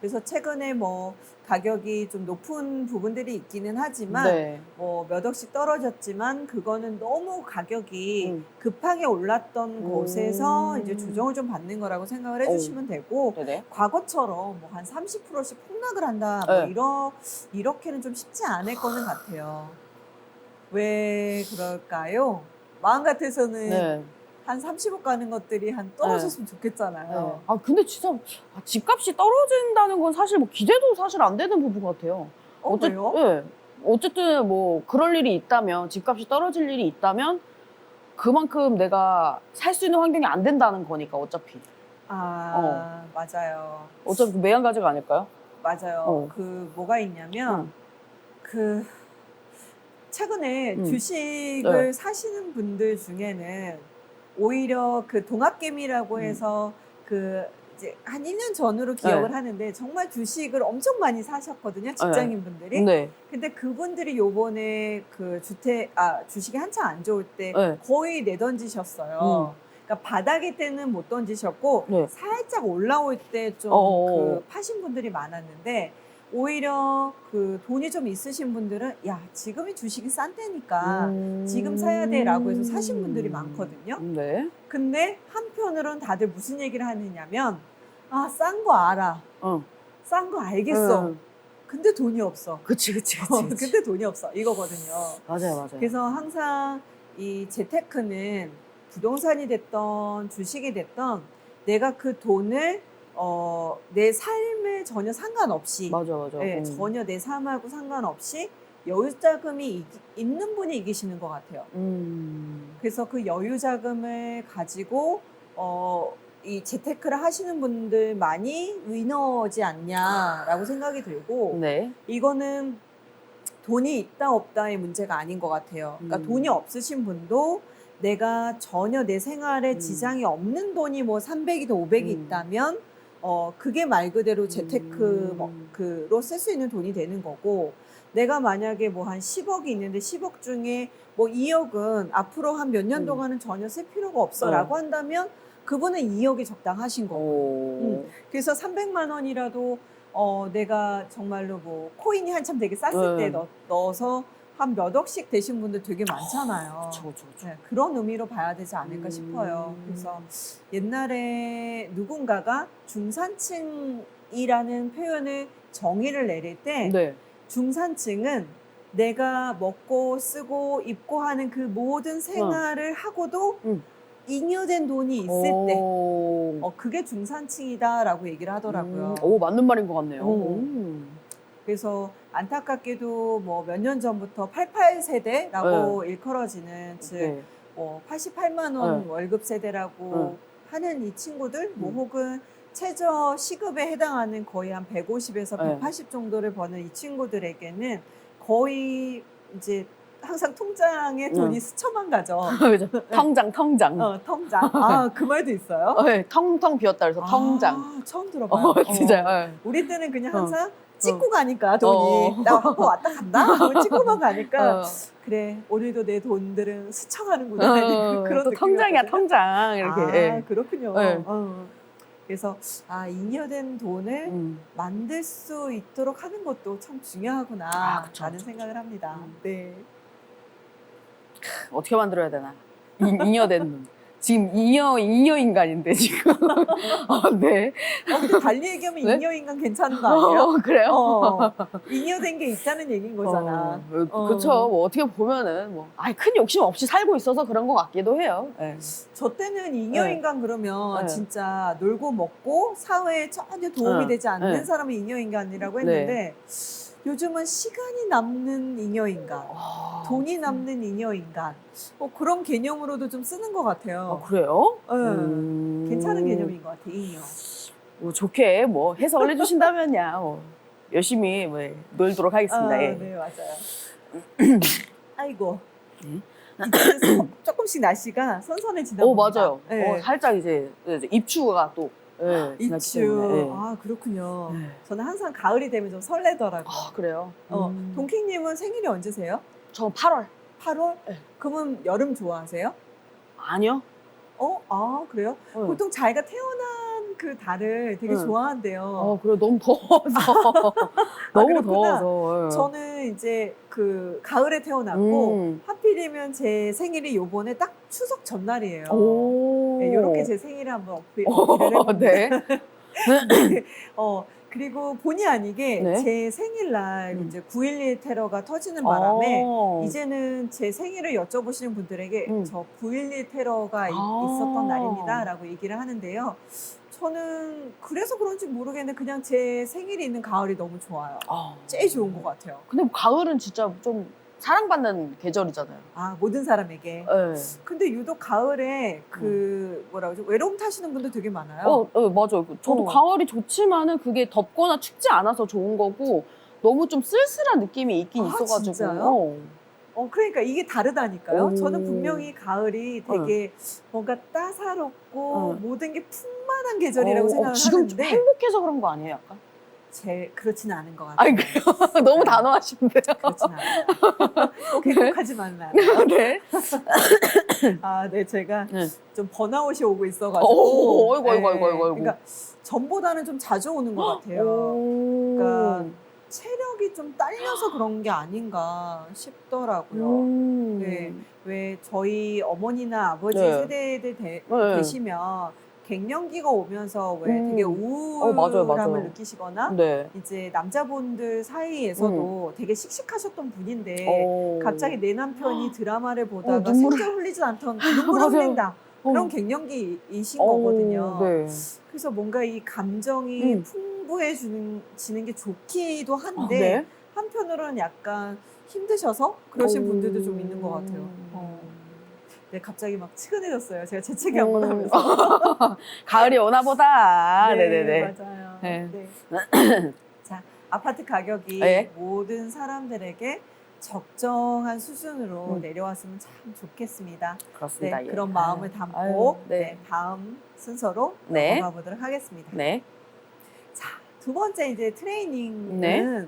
그래서 최근에 뭐 가격이 좀 높은 부분들이 있기는 하지만 네. 뭐 몇 억씩 떨어졌지만 그거는 너무 가격이 급하게 올랐던 곳에서 이제 조정을 좀 받는 거라고 생각을 해주시면 되고 네네. 과거처럼 뭐 한 30%씩 폭락을 한다 네. 뭐 이렇게는 좀 쉽지 않을 거는 같아요. 왜 그럴까요? 마음 같아서는 네. 한 30억 가는 것들이 한 떨어졌으면 좋겠잖아요. 네. 아 근데 진짜 집값이 떨어진다는 건 사실 뭐 기대도 사실 안 되는 부분 같아요. 왜요? 네. 어쨌든 뭐 그럴 일이 있다면, 집값이 떨어질 일이 있다면 그만큼 내가 살 수 있는 환경이 안 된다는 거니까 어차피. 맞아요. 어차피 그 매한가지가 아닐까요? 맞아요. 뭐가 있냐면 그 최근에 주식을 네. 사시는 분들 중에는 오히려 그 동학개미라고 해서 이제 한 1년 전으로 기억을 하는데 정말 주식을 엄청 많이 사셨거든요, 직장인 분들이. 네. 근데 그분들이 요번에 그 주식이 한창 안 좋을 때 네. 거의 내던지셨어요. 그러니까 바닥일 때는 못 던지셨고 네. 살짝 올라올 때 좀 파신 분들이 많았는데 오히려 그 돈이 좀 있으신 분들은 야, 지금이 주식이 싼 때니까 지금 사야 돼라고 해서 사신 분들이 많거든요. 네. 근데 한편으로는 다들 무슨 얘기를 하느냐면 싼 거 알아. 싼 거 알겠어. 근데 돈이 없어. 그치. 근데 돈이 없어. 이거거든요. 맞아요. 그래서 항상 이 재테크는 부동산이 됐던 주식이 됐던 내가 그 돈을 내 삶에 전혀 상관없이 맞아. 전혀 내 삶하고 상관없이 여유자금이 있는 분이 이기시는 것 같아요. 그래서 그 여유자금을 가지고 이 재테크를 하시는 분들만이 위너지 않냐라고 생각이 들고 네. 이거는 돈이 있다 없다의 문제가 아닌 것 같아요. 그러니까 돈이 없으신 분도 내가 전혀 내 생활에 지장이 없는 돈이 뭐 300이든 500이 있다면 그게 말 그대로 재테크로 쓸 수 있는 돈이 되는 거고 내가 만약에 뭐 한 10억이 있는데 10억 중에 뭐 2억은 앞으로 한 몇 년 동안은 전혀 쓸 필요가 없어라고 한다면 그분은 2억이 적당하신 거고 그래서 300만 원이라도 내가 정말로 뭐 코인이 한참 되게 쌌을 때 넣어서 한 몇 억씩 되신 분들 되게 많잖아요. 그쵸. 네, 그런 의미로 봐야 되지 않을까 싶어요. 그래서 옛날에 누군가가 중산층이라는 표현을 정의를 내릴 때 네. 중산층은 내가 먹고 쓰고 입고 하는 그 모든 생활을 하고도 잉여된 돈이 있을 때 그게 중산층이다라고 얘기를 하더라고요. 맞는 말인 것 같네요. 그래서 안타깝게도 뭐 몇 년 전부터 88세대라고 일컬어지는 즉 뭐 88만 원 월급 세대라고 하는 이 친구들 뭐 혹은 최저 시급에 해당하는 거의 한 150에서 네. 180 정도를 버는 이 친구들에게는 거의 이제 항상 통장에 돈이 스쳐만 가죠. 그죠? 텅장. 통장. 아, 그 말도 있어요? 네, 텅텅 비었다 그래서 텅장. 아, 처음 들어봐요. 진짜요? 네. 우리 때는 그냥 어. 항상 찍고 가니까 돈이 나 한번 왔다 간다 하고 찍고만 가니까 그래 오늘도 내 돈들은 스쳐가는구나 그런 또 텅장이야 느낌이었거든요. 텅장 이렇게. 아, 예. 그렇군요. 네. 그래서 잉여된 돈을 만들 수 있도록 하는 것도 참 중요하구나 그쵸, 라는 그쵸, 생각을 합니다. 네. 어떻게 만들어야 되나? 잉여된 돈. 지금 잉여 인간인데 지금. 네. 근데 달리 얘기하면 네? 잉여인간 괜찮은 거 아니에요? 그래요? 잉여된 게 있다는 얘기인 거잖아. 그렇죠. 뭐 어떻게 보면은 뭐, 큰 욕심 없이 살고 있어서 그런 것 같기도 해요. 네. 저 때는 잉여인간 그러면 네. 진짜 놀고 먹고 사회에 전혀 도움이 되지 않는 네. 사람이 잉여인간이라고 했는데 요즘은 시간이 남는 잉여인간, 돈이 남는 잉여인간 그런 개념으로도 좀 쓰는 것 같아요. 그래요? 네. 괜찮은 개념인 것 같아요, 잉여. 뭐 좋게 뭐 해석을 해주신다면야 열심히 놀도록 하겠습니다. 예. 네, 맞아요. 아이고. 이제 조금씩 날씨가 선선해지나 봅니다. 맞아요. 네. 살짝 이제 입추가 또 지났기 입추. 때문에, 예. 아, 그렇군요. 네. 저는 항상 가을이 되면 좀 설레더라고요. 그래요? 동킹님은 생일이 언제세요? 저 8월. 8월? 네. 그러면 여름 좋아하세요? 아니요. 그래요? 보통 자기가 태어난 그 달을 되게 네. 좋아한대요. 그래 너무 더워서. 너무 그렇구나. 더워서. 예. 저는 이제 그 가을에 태어났고 하필이면 제 생일이 요번에 딱 추석 전날이에요. 네, 이렇게 제 생일을 한번 어필을 해봤는데 네. 그리고 본의 아니게 네. 제 생일날 이제 9.11 테러가 터지는 바람에 이제는 제 생일을 여쭤보시는 분들에게 저 9.11 테러가 있었던 날입니다 라고 얘기를 하는데요. 저는 그래서 그런지 모르겠는데 그냥 제 생일이 있는 가을이 너무 좋아요. 제일 좋은 것 같아요. 근데 가을은 진짜 좀 사랑받는 계절이잖아요. 모든 사람에게. 네. 근데 유독 가을에 뭐라고 하죠? 외로움 타시는 분들 되게 많아요. 맞아요. 저도 가을이 좋지만은 그게 덥거나 춥지 않아서 좋은 거고 너무 좀 쓸쓸한 느낌이 있긴 있어가지고. 진짜요? 그러니까 이게 다르다니까요. 저는 오. 분명히 가을이 되게 뭔가 따사롭고 모든 게 풍만한 계절이라고 생각을 지금 하는데 행복해서 그런 거 아니에요, 약간? 그렇지는 않은 것 같아요. 아니 그래요? 너무 단호하신데요. 그렇지는 않아요. 꼭 행복하지만은 않아요. 네. 네, 제가 네. 좀 번아웃이 오고 있어가지고. 아이고. 그러니까 전보다는 좀 자주 오는 것 같아요. 그러니까 체력이 좀 딸려서 그런 게 아닌가 싶더라고요. 네, 왜 저희 어머니나 아버지 네. 세대들 계시면 갱년기가 오면서 왜 되게 맞아요. 우울함을 느끼시거나 네. 이제 남자분들 사이에서도 되게 씩씩하셨던 분인데 갑자기 내 남편이 드라마를 보다가 눈물을- 생전 흘리지 않던 눈물을 맞아요. 흘린다. 그런 갱년기이신 거거든요. 네. 그래서 뭔가 이 감정이 풍부해지는 게 좋기도 한데 네. 한편으로는 약간 힘드셔서 그러신 분들도 좀 있는 것 같아요. 네, 갑자기 막 치근해졌어요. 제가 재채기 한번 하면서. 가을이 오나 보다. 네네네. 맞아요. 네. 네. 자, 아파트 가격이 네. 모든 사람들에게 적정한 수준으로 내려왔으면 참 좋겠습니다. 그렇습니다. 네, 예. 그런 마음을 담고 아유, 네. 다음 순서로 네. 넘어가 보도록 하겠습니다. 네. 자, 두 번째 이제 트레이닝은 네.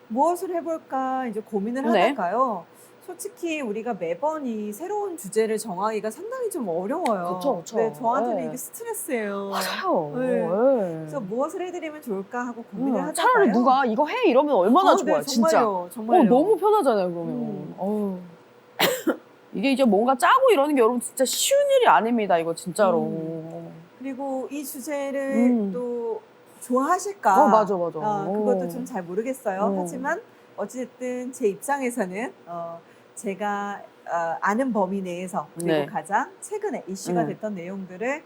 무엇을 해볼까 이제 고민을 네. 하다가요. 솔직히 우리가 매번 이 새로운 주제를 정하기가 상당히 좀 어려워요. 그쵸. 네, 저한테는 네. 이게 스트레스예요. 맞아요. 네. 네. 그래서 무엇을 해드리면 좋을까 하고 고민을 하다가요. 차라리 누가 이거 해 이러면 얼마나 좋아요, 네, 진짜. 정말요, 정말요. 너무 편하잖아요, 그러면. 이게 이제 뭔가 짜고 이러는 게 여러분 진짜 쉬운 일이 아닙니다, 이거 진짜로. 그리고 이 주제를 또 좋아하실까? 맞아. 그것도 좀 잘 모르겠어요. 하지만 어쨌든 제 입장에서는 제가 아는 범위 내에서 그리고 네. 가장 최근에 이슈가 됐던 내용들을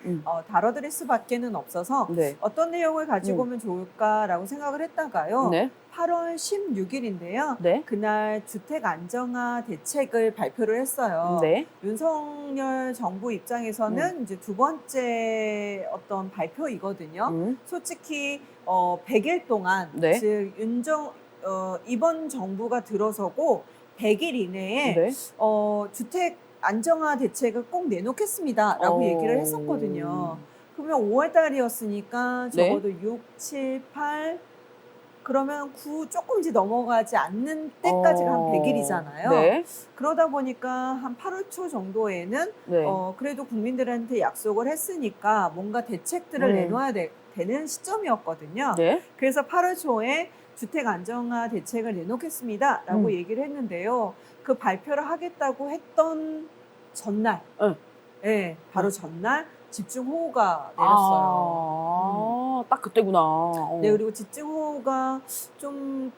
다뤄드릴 수밖에는 없어서 네. 어떤 내용을 가지고 오면 좋을까라고 생각을 했다가요. 네. 8월 16일인데요. 네. 그날 주택 안정화 대책을 발표를 했어요. 네. 윤석열 정부 입장에서는 이제 두 번째 어떤 발표이거든요. 솔직히 100일 동안 네. 즉 이번 정부가 들어서고 100일 이내에 네. 주택 안정화 대책을 꼭 내놓겠습니다라고 얘기를 했었거든요. 그러면 5월 달이었으니까 네. 적어도 6, 7, 8 그러면 9 조금 이제 넘어가지 않는 때까지가 한 100일이잖아요. 네. 그러다 보니까 한 8월 초 정도에는 네. 그래도 국민들한테 약속을 했으니까 뭔가 대책들을 내놓아야 되는 시점이었거든요. 네. 그래서 8월 초에 주택 안정화 대책을 내놓겠습니다라고 얘기를 했는데요. 그 발표를 하겠다고 했던 전날, 네, 바로 전날 집중호우가 내렸어요. 딱 그때구나. 네, 그리고 집중호우가 좀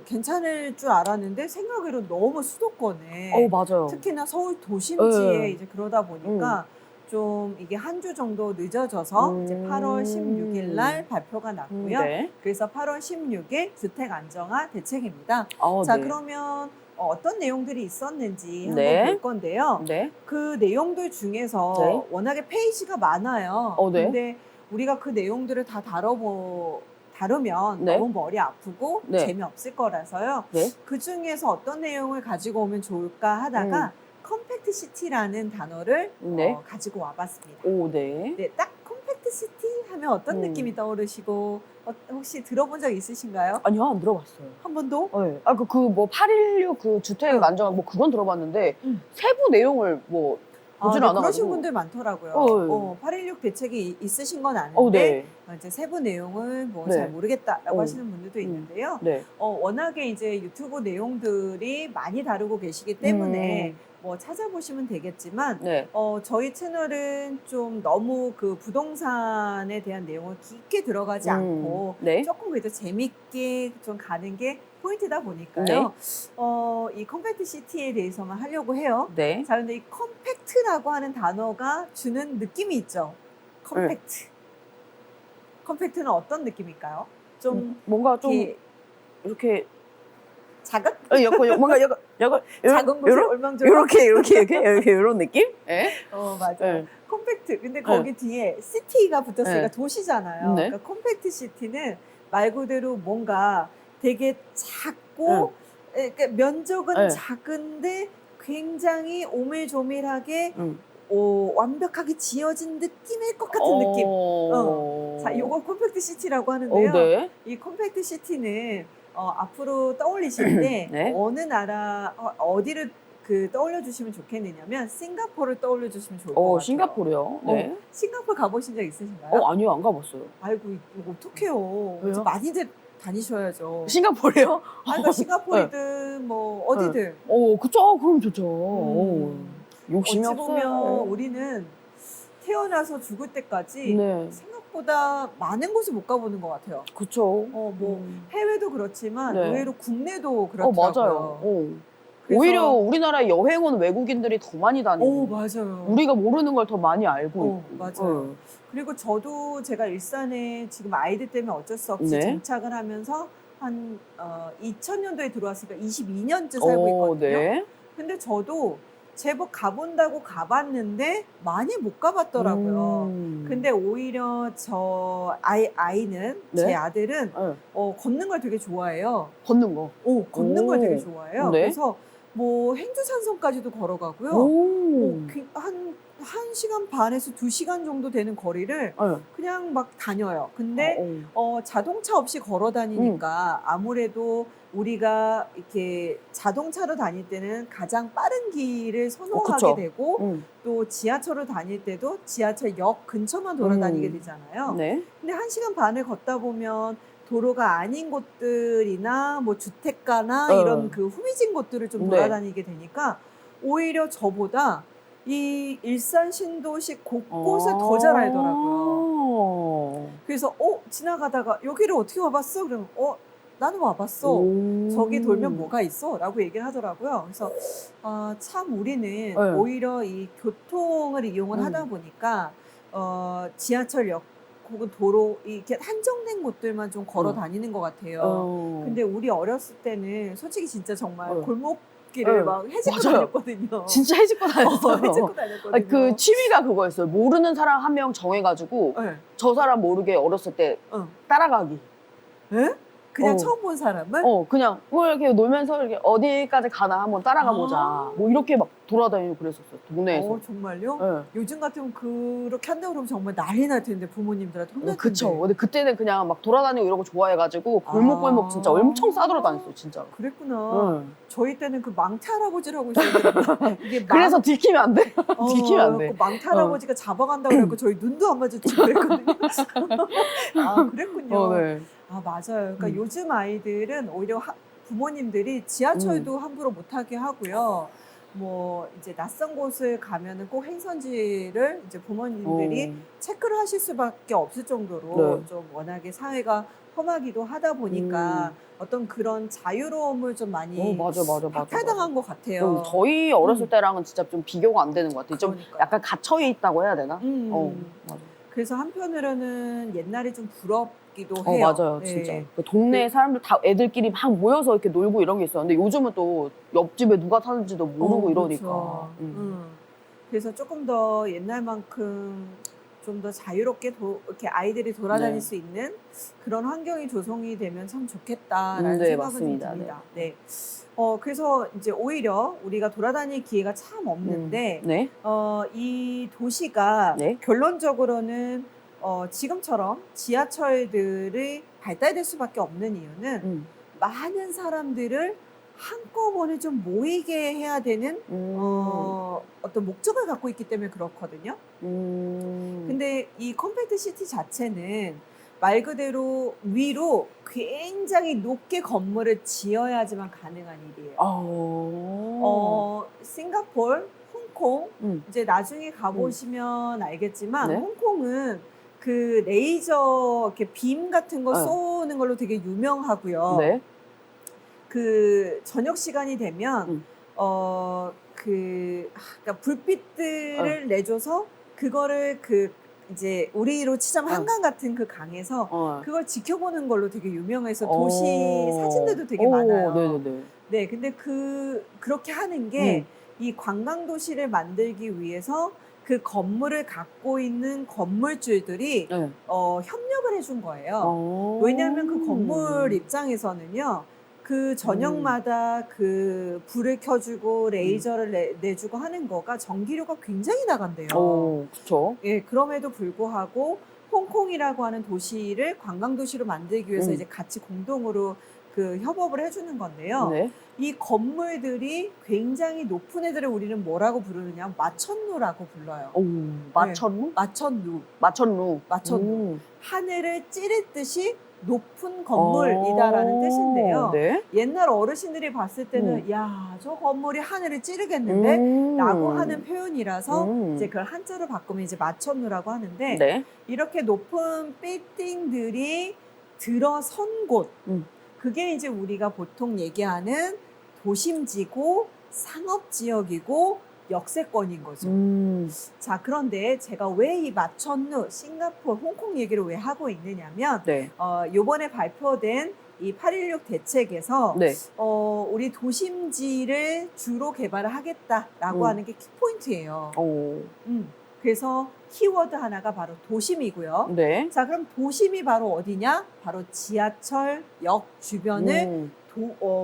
괜찮을 줄 알았는데 생각외로 너무 수도권에 맞아요. 특히나 서울 도심지에 네. 이제 그러다 보니까 좀 이게 한 주 정도 늦어져서 이제 8월 16일 날 발표가 났고요. 네. 그래서 8월 16일 주택 안정화 대책입니다. 자, 네. 그러면 어떤 내용들이 있었는지 네. 한번 볼 건데요. 네. 그 내용들 중에서 네. 워낙에 페이지가 많아요. 네. 근데 우리가 그 내용들을 다 다루면 네. 너무 머리 아프고 네. 재미없을 거라서요. 네. 그 중에서 어떤 내용을 가지고 오면 좋을까 하다가 컴팩트 시티라는 단어를 네. 가지고 와봤습니다. 네. 네, 딱 컴팩트 시티 하면 어떤 느낌이 떠오르시고 혹시 들어본 적 있으신가요? 아니요, 안 들어봤어요. 한 번도? 네. 뭐 816 그 주택 안정화 뭐 그건 들어봤는데 세부 내용을 뭐 보진 네, 않아가지고. 그러신 분들 많더라고요. 816 대책이 있으신 건 아는데 이제 세부 내용을 뭐 잘 모르겠다라고 하시는 분들도 있는데요. 네. 워낙에 이제 유튜브 내용들이 많이 다루고 계시기 때문에 뭐 찾아보시면 되겠지만 네. 저희 채널은 좀 너무 그 부동산에 대한 내용을 깊게 들어가지 않고 네. 조금 그래도 재밌게 좀 가는 게 포인트다 보니까요. 네. 이 컴팩트 시티에 대해서만 하려고 해요. 네. 자, 근데 이 컴팩트라고 하는 단어가 주는 느낌이 있죠. 컴팩트. 컴팩트는 어떤 느낌일까요? 좀 뭔가 좀 이렇게 작은? 뭔가 약간 작은 곳에 얼망졸망. 이렇게 이런 느낌? 네. 맞아요. 네. 컴팩트. 근데 거기 뒤에 시티가 붙었으니까 도시잖아요. 네. 그러니까 컴팩트 시티는 말 그대로 뭔가 되게 작고 그러니까 면적은 작은데 굉장히 오밀조밀하게 완벽하게 지어진 느낌일 것 같은 느낌. 자, 이거 컴팩트 시티라고 하는데요. 네. 이 컴팩트 시티는 앞으로 떠올리실 때 네. 어느 나라 어디를 떠올려 주시면 좋겠느냐면 싱가포르를 떠올려 주시면 좋을 것 같아요. 싱가포르요? 네. 싱가포르 가보신 적 있으신가요? 아니요, 안 가봤어요. 아이고, 이거 어떡해요. 왜요? 많이들 다니셔야죠. 싱가포르요? 그러니까 싱가포르든 뭐 어디든. 그쵸. 그럼 좋죠. 욕심이 어찌 보면 없어요. 우리는 태어나서 죽을 때까지 네. 생각보다 많은 곳을 못 가보는 것 같아요. 그쵸. 뭐 해외도 그렇지만 네. 의외로 국내도 그렇더라고요. 맞아요. 그래서- 오히려 우리나라에 여행 온 외국인들이 더 많이 다니고 맞아요. 우리가 모르는 걸 더 많이 알고 있고. 맞아요. 그리고 저도 제가 일산에 지금 아이들 때문에 어쩔 수 없이 네. 정착을 하면서 한 2000년도에 들어왔으니까 22년째 살고 있거든요. 네. 근데 저도 제법 가본다고 가봤는데 많이 못 가봤더라고요. 근데 오히려 저 아이는 네. 제 아들은 걷는 걸 되게 좋아해요. 걷는 거. 걷는 걸 되게 좋아해요. 네. 그래서 뭐 행주산성까지도 걸어가고요. 한 1시간 반에서 2시간 정도 되는 거리를 그냥 막 다녀요. 근데 자동차 없이 걸어 다니니까 아무래도 우리가 이렇게 자동차로 다닐 때는 가장 빠른 길을 선호하게 그쵸. 되고 또 지하철로 다닐 때도 지하철역 근처만 돌아다니게 되잖아요. 네. 근데 1시간 반을 걷다 보면 도로가 아닌 곳들이나 뭐 주택가나 이런 그 후미진 곳들을 좀 돌아다니게 되니까 오히려 저보다 이 일산 신도시 곳곳을 더 잘 알더라고요. 그래서 지나가다가 여기를 어떻게 와봤어? 그러면 나는 와봤어. 오. 저기 돌면 뭐가 있어? 라고 얘기를 하더라고요. 그래서 참 우리는 오히려 이 교통을 이용을 하다 보니까 지하철역 혹은 도로 이렇게 한정된 곳들만 좀 걸어 다니는 것 같아요. 근데 우리 어렸을 때는 솔직히 진짜 정말 골목길을 막 헤집고 다녔거든요. 진짜 헤집고 다녔어요. 헤집고 다녔거든요. 아니, 그 취미가 그거였어요. 모르는 사람 한 명 정해가지고 저 사람 모르게 어렸을 때 따라가기. 에? 그냥 처음 본 사람을? 그냥 뭐 이렇게 놀면서 이렇게 어디까지 가나 한번 따라가 보자. 뭐 이렇게 막 돌아다니고 그랬었어요. 동네에서. 정말요? 네. 요즘 같으면 그렇게 한다고 그러면 정말 난리 날 텐데 부모님들한테 혼날 텐데. 그쵸. 근데 그때는 그냥 막 돌아다니고 이런 거 좋아해가지고 골목골목 진짜 엄청 싸돌아다녔어요. 진짜로. 그랬구나. 저희 때는 그 망태 할아버지라고 있었는데 이게 그래서 들키면 안 돼. 들키면 안 돼. 그 망태 할아버지가 잡아간다고 그래갖고 저희 눈도 안 마주치고 그랬거든요. 그랬군요. 네. 맞아요. 그러니까 요즘 아이들은 오히려 부모님들이 지하철도 함부로 못하게 하고요. 뭐 이제 낯선 곳을 가면은 꼭 행선지를 이제 부모님들이 체크를 하실 수밖에 없을 정도로 좀 워낙에 사회가 험하기도 하다 보니까 어떤 그런 자유로움을 좀 많이 박탈당한 것 같아요. 저희 어렸을 때랑은 진짜 좀 비교가 안 되는 것 같아요. 좀 약간 갇혀 있다고 해야 되나? 맞아. 그래서 한편으로는 옛날이 좀 부럽기도 해요. 맞아요, 진짜. 그 동네 사람들 다 애들끼리 막 모여서 이렇게 놀고 이런 게 있었는데 요즘은 또 옆집에 누가 사는지도 모르고 이러니까. 그래서 조금 더 옛날만큼 좀 더 자유롭게 이렇게 아이들이 돌아다닐 수 있는 그런 환경이 조성이 되면 참 좋겠다라는 생각은 듭니다. 네. 그래서 이제 오히려 우리가 돌아다닐 기회가 참 없는데 이 도시가 결론적으로는 지금처럼 지하철들이 발달될 수밖에 없는 이유는 많은 사람들을 한꺼번에 좀 모이게 해야 되는 어떤 목적을 갖고 있기 때문에 그렇거든요. 근데 이 컴팩트 시티 자체는 말 그대로 위로 굉장히 높게 건물을 지어야지만 가능한 일이에요. 싱가포르, 홍콩 이제 나중에 가보시면 알겠지만 홍콩은 그 레이저 이렇게 빔 같은 거 쏘는 걸로 되게 유명하고요. 그 저녁 시간이 되면 그러니까 불빛들을 내줘서 그거를 이제 우리로 치자면 한강 같은 그 강에서 그걸 지켜보는 걸로 되게 유명해서 도시 사진들도 되게 많아요. 네, 근데 그렇게 하는 게 이 관광 도시를 만들기 위해서 그 건물을 갖고 있는 건물주들이 협력을 해준 거예요. 왜냐하면 그 건물 입장에서는요. 그 저녁마다 그 불을 켜주고 레이저를 내주고 하는 거가 전기료가 굉장히 나간대요. 그렇죠. 그럼에도 불구하고 홍콩이라고 하는 도시를 관광도시로 만들기 위해서 이제 같이 공동으로 그 협업을 해주는 건데요. 이 건물들이 굉장히 높은 애들을 우리는 뭐라고 부르느냐? 마천루라고 불러요. 마천루? 마천루. 하늘을 찌를 듯이 높은 건물이다라는 뜻인데요. 옛날 어르신들이 봤을 때는 야, 저 건물이 하늘을 찌르겠는데? 라고 하는 표현이라서 이제 그걸 한자로 바꾸면 이제 마천루라고 하는데 이렇게 높은 빌딩들이 들어선 곳 그게 이제 우리가 보통 얘기하는 도심지고 상업지역이고 역세권인 거죠. 자, 그런데 제가 왜 이 마천루, 싱가포르, 홍콩 얘기를 왜 하고 있느냐면 요번에 발표된 이 816 대책에서 우리 도심지를 주로 개발을 하겠다라고 하는 게 키포인트예요. 그래서 키워드 하나가 바로 도심이고요. 자, 그럼 도심이 바로 어디냐? 바로 지하철역 주변을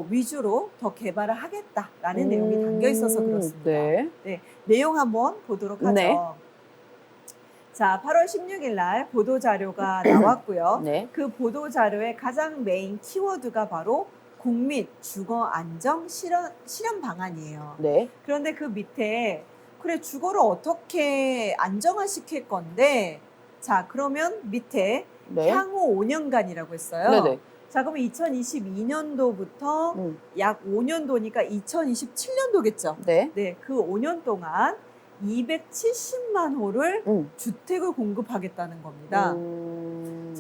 위주로 더 개발을 하겠다라는 내용이 담겨 있어서 그렇습니다. 내용 한번 보도록 하죠. 자, 8월 16일 날 보도자료가 나왔고요. 그 보도자료의 가장 메인 키워드가 바로 국민 주거 안정 실현 방안이에요. 그런데 그 밑에 그래 주거를 어떻게 안정화시킬 건데 자 그러면 밑에 향후 5년간이라고 했어요. 자 그러면 2022년도부터 약 5년도니까 2027년도겠죠. 그 5년 동안 270만 호를 주택을 공급하겠다는 겁니다.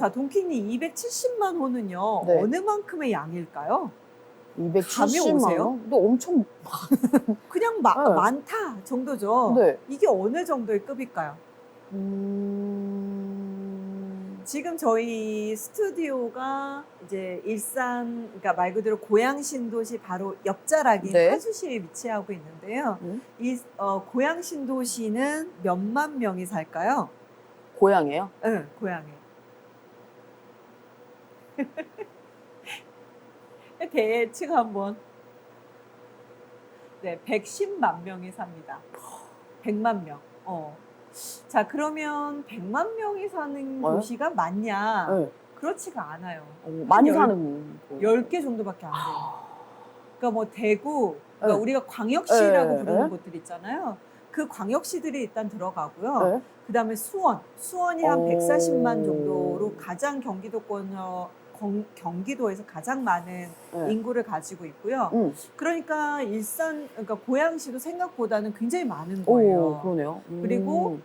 자, 동키님 270만 호는요. 네. 어느 만큼의 양일까요? 감이 270만 오세요? 원? 근데 엄청 그냥 네. 많다 정도죠. 네. 이게 어느 정도의 급일까요? 지금 저희 스튜디오가 이제 일산, 그러니까 말 그대로 고양 신도시 바로 옆자락인 네. 파주시에 위치하고 있는데요. 음? 고양 신도시는 몇만 명이 살까요? 고향이에요? 응, 고양에. 대충 한번. 네, 110만 명이 삽니다. 100만 명. 자, 그러면 100만 명이 사는 도시가 많냐? 네. 그렇지가 않아요. 많이 열- 사는 곳. 10개 정도밖에 안 돼요. 그러니까 뭐 대구, 그러니까 네. 우리가 광역시라고 네, 부르는 네. 곳들 있잖아요. 그 광역시들이 일단 들어가고요. 네. 그다음에 수원이 한 오. 140만 정도로 가장 경기도에서 가장 많은 네. 인구를 가지고 있고요. 그러니까 그러니까 고양시도 생각보다는 굉장히 많은 거예요. 오, 그러네요. 그리고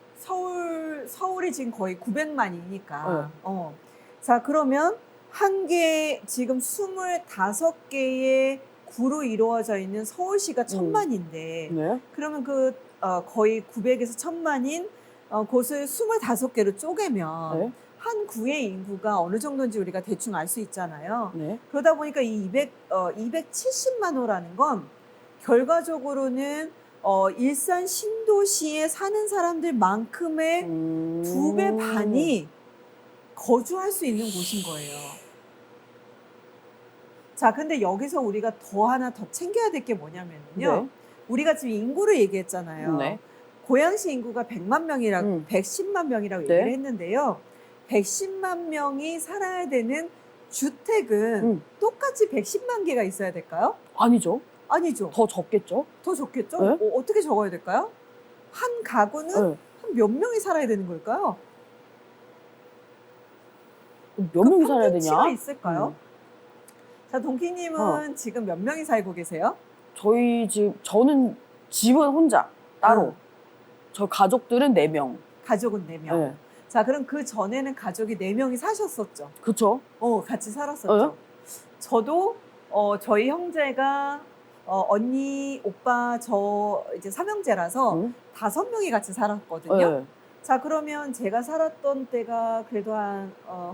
서울이 지금 거의 900만이니까. 자, 그러면 지금 25개의 구로 이루어져 있는 서울시가 1000만인데, 네. 그러면 거의 900에서 1000만인 곳을 25개로 쪼개면 네. 한 구의 인구가 어느 정도인지 우리가 대충 알 수 있잖아요. 네. 그러다 보니까 이 270만 호라는 건 결과적으로는 일산 신도시에 사는 사람들만큼의 2배 반이 거주할 수 있는 곳인 거예요. 자, 근데 여기서 우리가 하나 더 챙겨야 될 게 뭐냐면요. 네. 우리가 지금 인구를 얘기했잖아요. 네. 고양시 인구가 110만 명이라고 네. 얘기를 했는데요. 110만 명이 살아야 되는 주택은 똑같이 110만 개가 있어야 될까요? 아니죠. 아니죠. 더 적겠죠? 더 적겠죠? 네? 어떻게 적어야 될까요? 한 가구는 네. 한 몇 명이 살아야 되는 걸까요? 몇 명이 살아야 평균치가 되냐? 있을까요? 자, 동키님은 지금 몇 명이 살고 계세요? 저는 집은 혼자 따로. 응. 저 가족들은 4명. 가족은 4명. 네. 자, 그럼 그 전에는 가족이 4명이 사셨었죠? 그쵸? 같이 살았었죠? 저도 저희 형제가 언니, 오빠, 저 이제 삼형제라서 5명이 같이 살았거든요. 네. 자, 그러면 제가 살았던 때가 그래도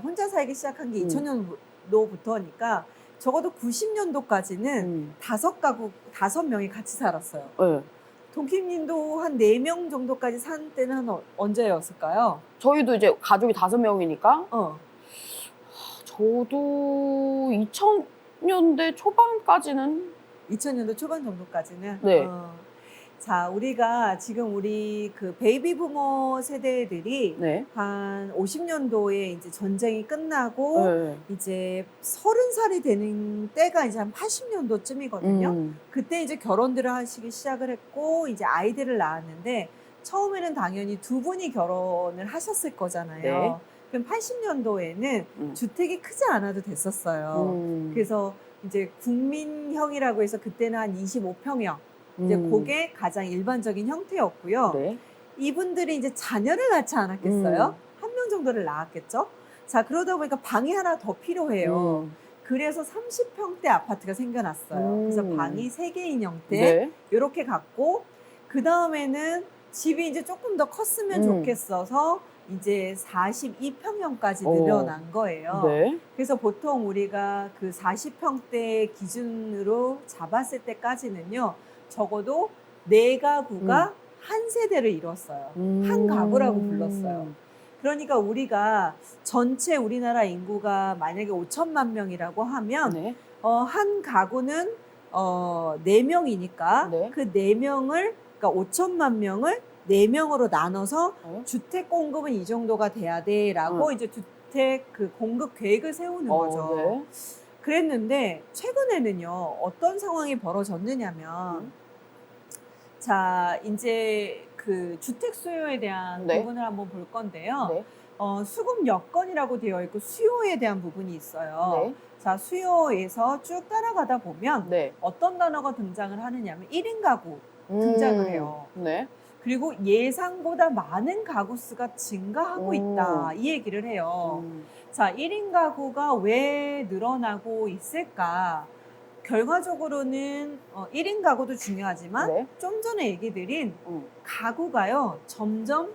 혼자 살기 시작한 게 2000년도부터니까 적어도 90년도까지는 5명이 같이 살았어요. 네. 동키님도 한 4명 정도까지 산 때는 언제였을까요? 저희도 이제 가족이 5명이니까 저도 2000년대 초반까지는 2000년도 초반 정도까지는? 네. 자, 우리 그 베이비 부모 세대들이 네. 한 50년도에 이제 전쟁이 끝나고 네. 이제 30살이 되는 때가 이제 한 80년도쯤이거든요. 그때 이제 결혼들을 하시기 시작을 했고 이제 아이들을 낳았는데 처음에는 당연히 2분이 결혼을 하셨을 거잖아요. 네. 그럼 80년도에는 주택이 크지 않아도 됐었어요. 그래서 이제 국민형이라고 해서 그때는 한 25평형 이제 그게 가장 일반적인 형태였고요. 네. 이분들이 이제 자녀를 낳지 않았겠어요? 한 명 정도를 낳았겠죠? 자, 그러다 보니까 방이 하나 더 필요해요. 그래서 30평대 아파트가 생겨났어요. 그래서 방이 3개인 형태 네. 이렇게 갖고 그 다음에는 집이 이제 조금 더 컸으면 좋겠어서 이제 42평형까지 늘어난 거예요. 네. 그래서 보통 우리가 그 40평대 기준으로 잡았을 때까지는요. 적어도 4가구가 한 세대를 이뤘어요. 한 가구라고 불렀어요. 그러니까 우리가 전체 우리나라 인구가 만약에 5천만 명이라고 하면 네. 한 가구는 4명이니까 네. 그 4명을 그러니까 5천만 명을 4명으로 나눠서 주택 공급은 이 정도가 돼야 돼라고 이제 주택 그 공급 계획을 세우는 거죠. 네. 그랬는데 최근에는요. 어떤 상황이 벌어졌느냐면 자, 이제 그 주택 수요에 대한 네. 부분을 한번 볼 건데요. 네. 수급 여건이라고 되어 있고 수요에 대한 부분이 있어요. 네. 자, 수요에서 쭉 따라가다 보면 네. 어떤 단어가 등장을 하느냐면 1인 가구 등장을 해요. 네. 그리고 예상보다 많은 가구 수가 증가하고 있다. 이 얘기를 해요. 자, 1인 가구가 왜 늘어나고 있을까? 결과적으로는 1인 가구도 중요하지만 네. 좀 전에 얘기 드린 가구가요, 점점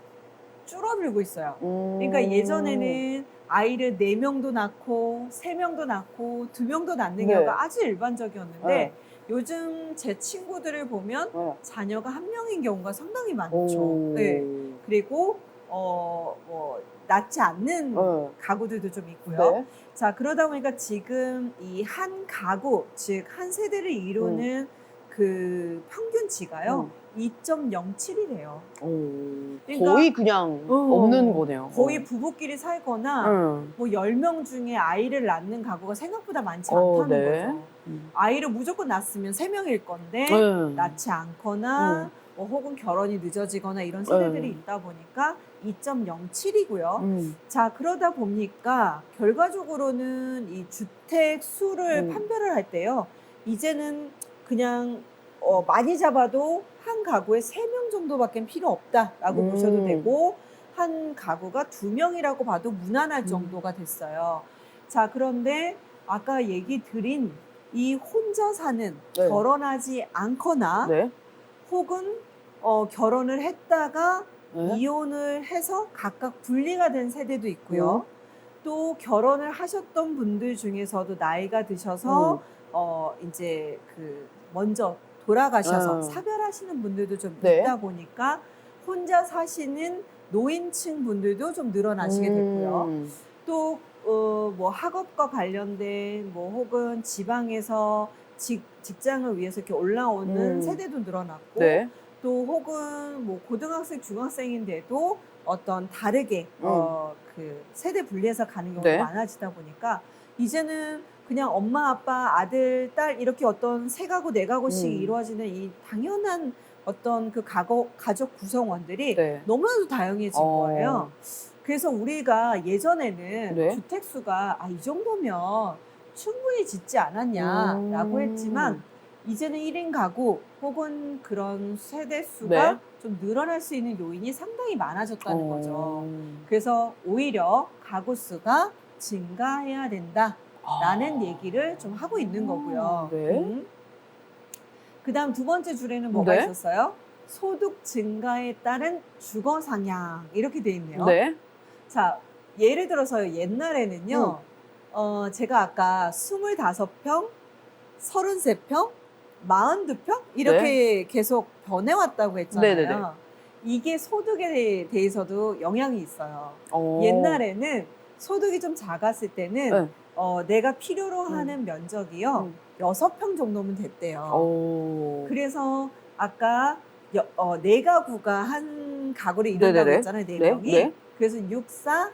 줄어들고 있어요. 그러니까 예전에는 아이를 4명도 낳고 3명도 낳고 2명도 낳는 네. 경우가 아주 일반적이었는데 네. 요즘 제 친구들을 보면 네. 자녀가 1명인 경우가 상당히 많죠. 오. 네. 그리고 뭐 낳지 않는 네. 가구들도 좀 있고요. 네. 자, 그러다 보니까 지금 이 한 가구, 즉 한 세대를 이루는 그 평균치가요, 2.07이래요. 그러니까 거의 그냥 없는 거네요. 거의 부부끼리 살거나 뭐 10명 중에 아이를 낳는 가구가 생각보다 많지 않다는 네. 거죠. 아이를 무조건 낳았으면 3명일 건데 낳지 않거나 뭐 혹은 결혼이 늦어지거나 이런 세대들이 있다 보니까 2.07이고요. 자, 그러다 보니까 결과적으로는 이 주택 수를 판별을 할 때요, 이제는 그냥 많이 잡아도 한 가구에 3명 정도밖에 필요 없다라고 보셔도 되고, 한 가구가 2명이라고 봐도 무난할 정도가 됐어요. 자, 그런데 아까 얘기 드린 이 혼자 사는, 네. 결혼하지 않거나 네. 혹은 결혼을 했다가 네. 이혼을 해서 각각 분리가 된 세대도 있고요. 또 결혼을 하셨던 분들 중에서도 나이가 드셔서 이제 그 먼저 돌아가셔서 사별하시는 분들도 좀 네. 있다 보니까 혼자 사시는 노인층 분들도 좀 늘어나시게 됐고요. 또 뭐 학업과 관련된 뭐 혹은 지방에서 직장을 위해서 이렇게 올라오는 세대도 늘어났고, 네. 또 혹은 뭐 고등학생, 중학생인데도 어떤 다르게 그 세대 분리해서 가는 경우가 네. 많아지다 보니까 이제는 그냥 엄마, 아빠, 아들, 딸 이렇게 어떤 3가구, 4가구씩 이루어지는 이 당연한 어떤 그 가족 구성원들이 네. 너무나도 다양해진 거예요. 그래서 우리가 예전에는 네. 주택수가 이 정도면 충분히 짓지 않았냐라고 했지만 이제는 1인 가구 혹은 그런 세대 수가 네. 좀 늘어날 수 있는 요인이 상당히 많아졌다는 거죠. 그래서 오히려 가구 수가 증가해야 된다라는 얘기를 좀 하고 있는 거고요. 네. 그다음 2번째 줄에는 뭐가 네. 있었어요? 소득 증가에 따른 주거 상향, 이렇게 돼 있네요. 네. 자, 예를 들어서 옛날에는요, 제가 아까 25평, 33평, 42평 이렇게 계속 변해왔다고 했잖아요. 네네네. 이게 소득에 대해서도 영향이 있어요. 옛날에는 소득이 좀 작았을 때는 내가 필요로 하는 면적이요, 6평 정도면 됐대요. 그래서 아까 4가구가 한 가구를 이룬다고 네네네. 했잖아요, 네. 4명이. 네. 그래서 6, 4,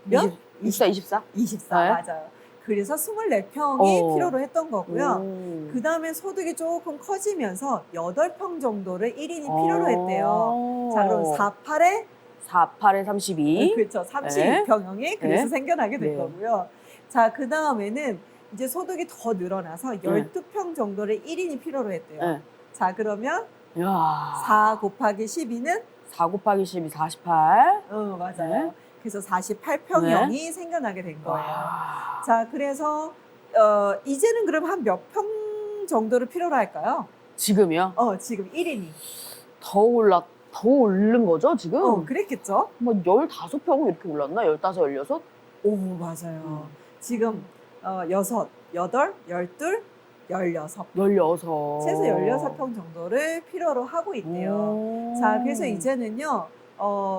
몇? 24. 24, 네. 맞아요. 그래서 24평이 필요로 했던 거고요. 음. 그 다음에 소득이 조금 커지면서 8평 정도를 1인이 필요로 했대요. 자, 그럼 4, 8에 4, 8에 32. 그렇죠. 32평형이 그래서 네. 생겨나게 된 네. 거고요. 자, 그 다음에는 이제 소득이 더 늘어나서 12평 정도를 1인이 필요로 했대요. 네. 자, 그러면 야. 4 곱하기 12는 4 곱하기 12, 48. 맞아요. 네. 그래서 48평형이 생겨나게 된 거예요. 와. 자, 그래서 이제는 그럼 한 몇 평 정도를 필요로 할까요? 지금이요? 지금 1인이. 더 오른 거죠, 지금? 그랬겠죠? 뭐 15평 이렇게 올랐나? 15, 16? 오, 맞아요. 지금 6, 8, 12, 16. 16. 최소 16평 정도를 필요로 하고 있대요. 자, 그래서 이제는요,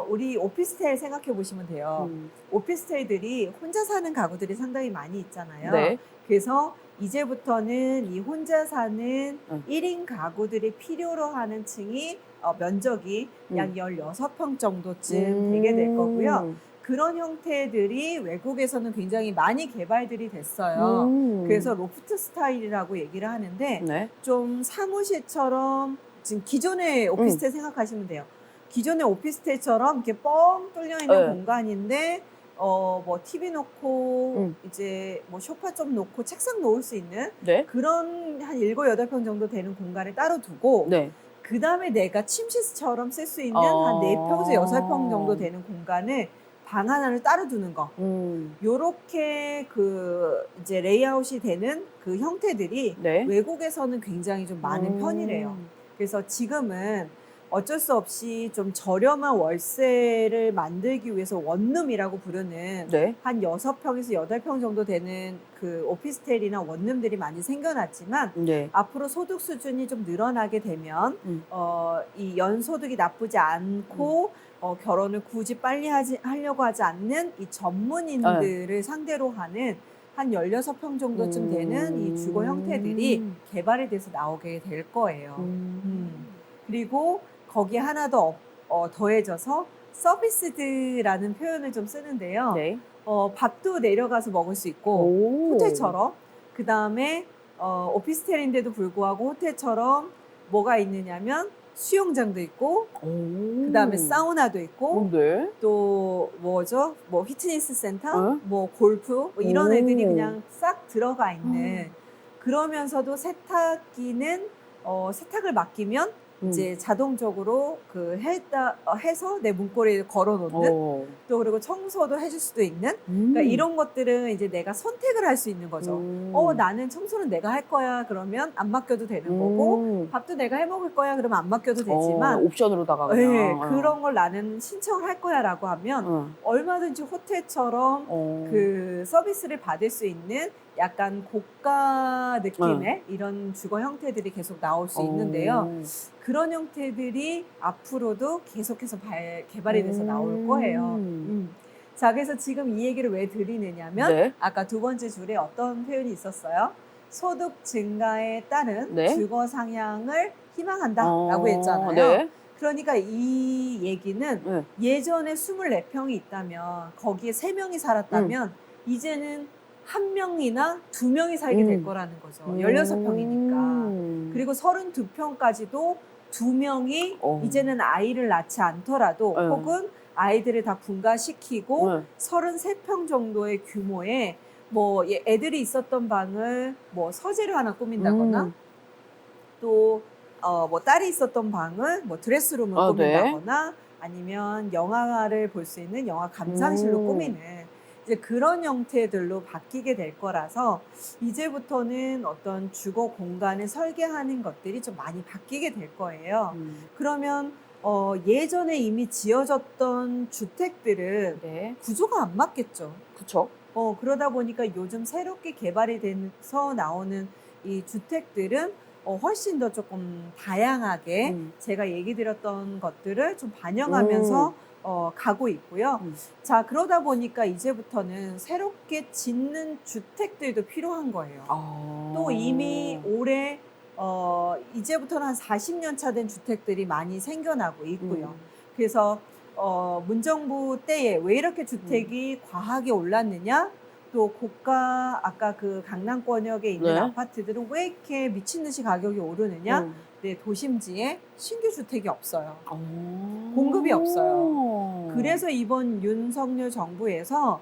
우리 오피스텔 생각해 보시면 돼요. 오피스텔들이 혼자 사는 가구들이 상당히 많이 있잖아요. 네. 그래서 이제부터는 이 혼자 사는 1인 가구들이 필요로 하는 층이 면적이 약 16평 정도쯤 되게 될 거고요. 그런 형태들이 외국에서는 굉장히 많이 개발들이 됐어요. 그래서 로프트 스타일이라고 얘기를 하는데 네. 좀 사무실처럼, 지금 기존의 오피스텔 생각하시면 돼요. 기존의 오피스텔처럼 이렇게 뻥 뚫려 있는 공간인데 뭐 TV 놓고 이제 뭐 소파 좀 놓고 책상 놓을 수 있는 네. 그런 한 7, 8평 정도 되는 공간을 따로 두고 네. 그 다음에 내가 침실처럼 쓸 수 있는 어. 한 4평에서 6평 정도 되는 공간을 방 하나를 따로 두는 거. 요렇게 그 이제 레이아웃이 되는 그 형태들이 네. 외국에서는 굉장히 좀 많은 편이래요. 그래서 지금은 어쩔 수 없이 좀 저렴한 월세를 만들기 위해서 원룸이라고 부르는 네. 한 6평에서 8평 정도 되는 그 오피스텔이나 원룸들이 많이 생겨났지만 네. 앞으로 소득 수준이 좀 늘어나게 되면 음. 이 연소득이 나쁘지 않고 결혼을 굳이 빨리 하려고 하지 않는 이 전문인들을 상대로 하는 한 16평 정도쯤 되는 이 주거 형태들이 개발이 돼서 나오게 될 거예요. 그리고 거기에 하나 더 더해져서 서비스드라는 표현을 좀 쓰는데요. 네. 밥도 내려가서 먹을 수 있고 오. 호텔처럼 그 다음에 오피스텔인데도 불구하고 호텔처럼 뭐가 있느냐면 수영장도 있고 그 다음에 사우나도 있고 네. 또 뭐죠? 뭐 피트니스 센터, 어? 뭐 골프 뭐 이런 오. 애들이 그냥 싹 들어가 있는 그러면서도 세탁기는 세탁을 맡기면 이제 자동적으로 그 해서 내 문고리를 걸어놓는 또 그리고 청소도 해줄 수도 있는 그러니까 이런 것들은 이제 내가 선택을 할 수 있는 거죠. 나는 청소는 내가 할 거야 그러면 안 맡겨도 되는 거고 밥도 내가 해 먹을 거야 그러면 안 맡겨도 되지만 옵션으로다가 네, 그냥. 그런 걸 나는 신청을 할 거야라고 하면 얼마든지 호텔처럼 그 서비스를 받을 수 있는 약간 고가 느낌의 이런 주거 형태들이 계속 나올 수 있는데요. 그런 형태들이 앞으로도 계속해서 개발이 돼서 나올 거예요. 자, 그래서 지금 이 얘기를 왜 드리느냐면 네. 아까 두 번째 줄에 어떤 표현이 있었어요? 소득 증가에 따른 네. 주거 상향을 희망한다라고 했잖아요. 네. 그러니까 이 얘기는 네. 예전에 24평이 있다면 거기에 3명이 살았다면 이제는 1명이나 2명이 살게 될 거라는 거죠. 16평이니까. 그리고 32평까지도 2명이 이제는 아이를 낳지 않더라도 혹은 아이들을 다 분가시키고 33평 정도의 규모의 뭐 애들이 있었던 방을 뭐 서재로 하나 꾸민다거나 또 뭐 딸이 있었던 방을 뭐 드레스룸을 꾸민다거나 아니면 영화를 볼 수 있는 영화 감상실로 꾸미는 이제 그런 형태들로 바뀌게 될 거라서 이제부터는 어떤 주거 공간을 설계하는 것들이 좀 많이 바뀌게 될 거예요. 그러면 예전에 이미 지어졌던 주택들은 네. 구조가 안 맞겠죠. 그쵸. 그러다 보니까 요즘 새롭게 개발이 돼서 나오는 이 주택들은 훨씬 더 조금 다양하게 제가 얘기 드렸던 것들을 좀 반영하면서 가고 있고요. 자, 그러다 보니까 이제부터는 새롭게 짓는 주택들도 필요한 거예요. 또 이미 올해 이제부터는 한 40년 차 된 주택들이 많이 생겨나고 있고요. 그래서 문정부 때에 왜 이렇게 주택이 과하게 올랐느냐? 또 고가 아까 그 강남권역에 있는 네. 아파트들은 왜 이렇게 미친 듯이 가격이 오르느냐? 네, 도심지에 신규 주택이 없어요. 공급이 없어요. 그래서 이번 윤석열 정부에서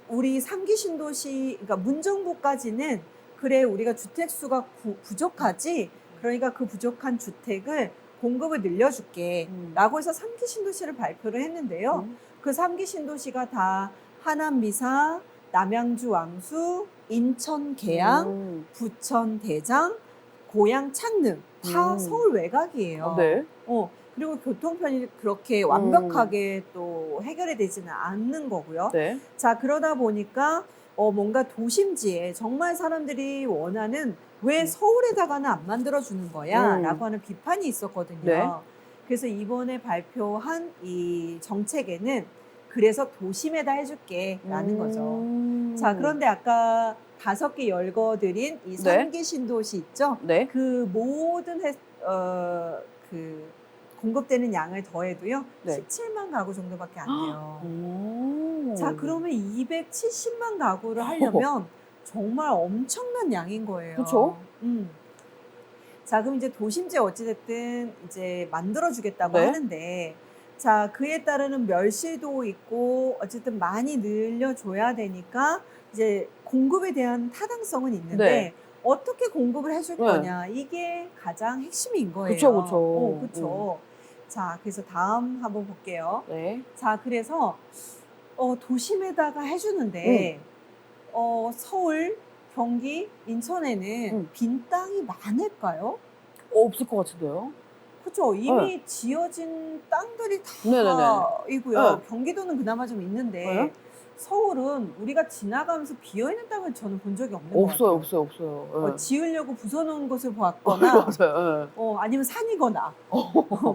우리 3기 신도시 그러니까 문정부까지는 그래 우리가 주택 수가 부족하지. 그러니까 그 부족한 주택을 공급을 늘려줄게 라고 해서 3기 신도시를 발표를 했는데요. 그 3기 신도시가 다 하남 미사, 남양주 왕수, 인천 계양, 부천 대장, 고양 창릉 다 서울 외곽이에요. 네. 그리고 교통편이 그렇게 완벽하게 또 해결이 되지는 않는 거고요. 네. 자, 그러다 보니까 뭔가 도심지에 정말 사람들이 원하는 왜 서울에다가는 안 만들어주는 거야? 라고 하는 비판이 있었거든요. 네. 그래서 이번에 발표한 이 정책에는 그래서 도심에다 해줄게 라는 거죠. 자, 그런데 아까 5개 열거드린 이 3기 신도시 있죠? 네. 그 모든 그 공급되는 양을 더해도요. 네. 17만 가구 정도밖에 안 돼요. 오. 자, 그러면 270만 가구를 하려면 정말 엄청난 양인 거예요. 그쵸? 자, 그럼 이제 도심지 어찌됐든 이제 만들어주겠다고 네. 하는데, 자, 그에 따르는 멸실도 있고, 어쨌든 많이 늘려줘야 되니까, 이제 공급에 대한 타당성은 있는데, 네. 어떻게 공급을 해줄 네. 거냐. 이게 가장 핵심인 거예요. 그쵸, 그쵸. 그쵸. 자, 그래서 다음 한번 볼게요. 네. 자, 그래서 도심에다가 해주는데 서울, 경기, 인천에는 빈 땅이 많을까요? 없을 것 같은데요? 그렇죠. 이미 지어진 땅들이 네네네. 다이고요. 네. 경기도는 그나마 좀 있는데 네. 서울은 우리가 지나가면서 비어 있는 땅을 저는 본 적이 없는 것 없어요, 같아요. 없어요. 네. 지으려고 부숴놓은 것을 보았거나 맞아요. 아니면 산이거나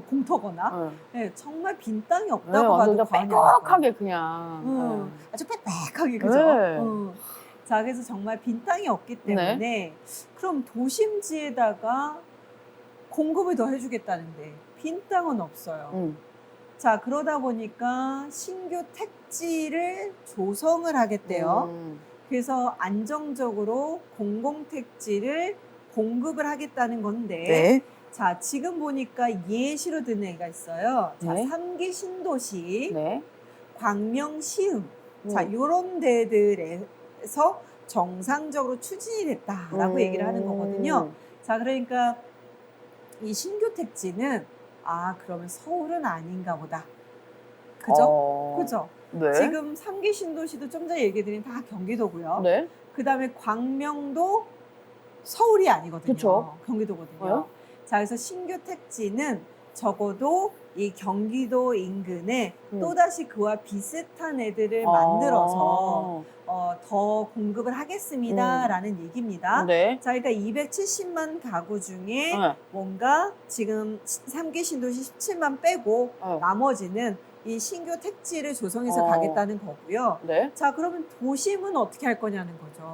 공터거나 네, 정말 빈 땅이 네, 없다고 완전 봐도 그냥 과언이 아닐까요? 빽빽하게 그냥. 아주 빽빽하게 그죠? 네. 자, 그래서 정말 빈 땅이 없기 네. 때문에 그럼 도심지에다가 공급을 더 해주겠다는데 빈 땅은 없어요. 자, 그러다 보니까 신규 택지를 조성을 하겠대요. 그래서 안정적으로 공공택지를 공급을 하겠다는 건데 네. 자, 지금 보니까 예시로 드는 애가 있어요. 자, 네. 3기 신도시, 네. 광명 시흥, 자, 요런 데들에서 정상적으로 추진이 됐다라고 얘기를 하는 거거든요. 자, 그러니까 이 신규 택지는 그러면 서울은 아닌가 보다. 그죠? 그죠? 네. 지금 3기 신도시도 좀 전에 얘기드린 다 경기도고요. 네. 그다음에 광명도 서울이 아니거든요. 그쵸. 경기도거든요. 자, 그래서 신규 택지는 적어도 이 경기도 인근에 또다시 그와 비슷한 애들을 만들어서 더 공급을 하겠습니다라는 얘기입니다. 네. 자, 그러니까 270만 가구 중에 네. 뭔가 지금 3기 신도시 17만 빼고 나머지는 이 신규 택지를 조성해서 가겠다는 거고요. 네. 자, 그러면 도심은 어떻게 할 거냐는 거죠.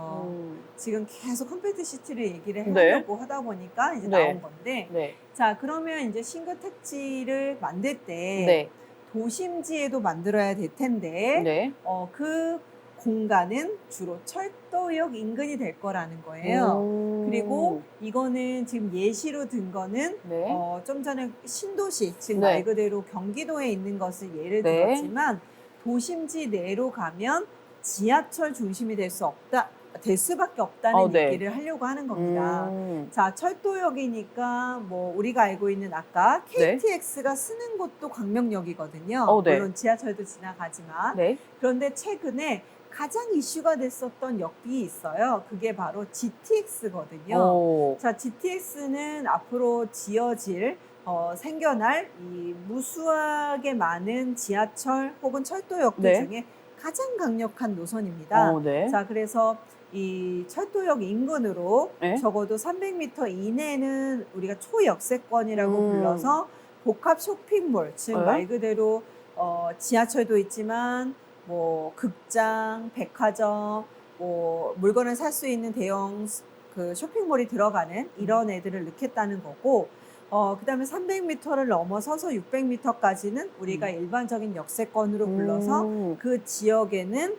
지금 계속 컴팩트 시티를 얘기를 하려고 하다 보니까 이제 나온 건데 네. 자, 그러면 이제 신규 택지를 만들 때 네. 도심지에도 만들어야 될 텐데 네. 그 공간은 주로 철도역 인근이 될 거라는 거예요. 그리고 이거는 지금 예시로 든 거는 네. 좀 전에 신도시, 즉 네. 말 그대로 경기도에 있는 것을 예를 네. 들었지만 도심지 내로 가면 지하철 중심이 될 수밖에 없다는 네. 얘기를 하려고 하는 겁니다. 자, 철도역이니까 뭐 우리가 알고 있는 아까 KTX가 쓰는 곳도 광명역이거든요. 네. 물론 지하철도 지나가지만. 네. 그런데 최근에 가장 이슈가 됐었던 역이 있어요. 그게 바로 GTX거든요. 자, GTX는 앞으로 지어질 생겨날 이 무수하게 많은 지하철 혹은 철도역들 중에 가장 강력한 노선입니다. 자, 그래서 이 철도역 인근으로 적어도 300m 이내는 우리가 초역세권이라고 불러서 복합 쇼핑몰, 즉 말 그대로 지하철도 있지만 뭐 극장, 백화점, 뭐 물건을 살 수 있는 대형 그 쇼핑몰이 들어가는 이런 애들을 넣겠다는 거고 그다음에 300m를 넘어서서 600m까지는 우리가 일반적인 역세권으로 불러서 그 지역에는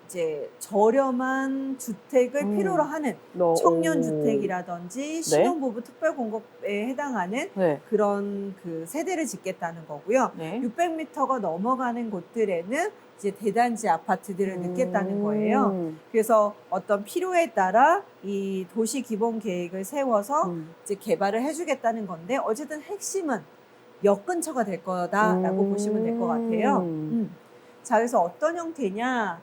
이제 저렴한 주택을 필요로 하는 청년 주택이라든지 신혼부부 특별공급에 해당하는 그런 그 세대를 짓겠다는 거고요. 600m가 넘어가는 곳들에는 이제 대단지 아파트들을 넣겠다는 거예요. 그래서 어떤 필요에 따라 이 도시 기본 계획을 세워서 이제 개발을 해주겠다는 건데 어쨌든 핵심은 역 근처가 될 거다라고 보시면 될 것 같아요. 자, 그래서 어떤 형태냐?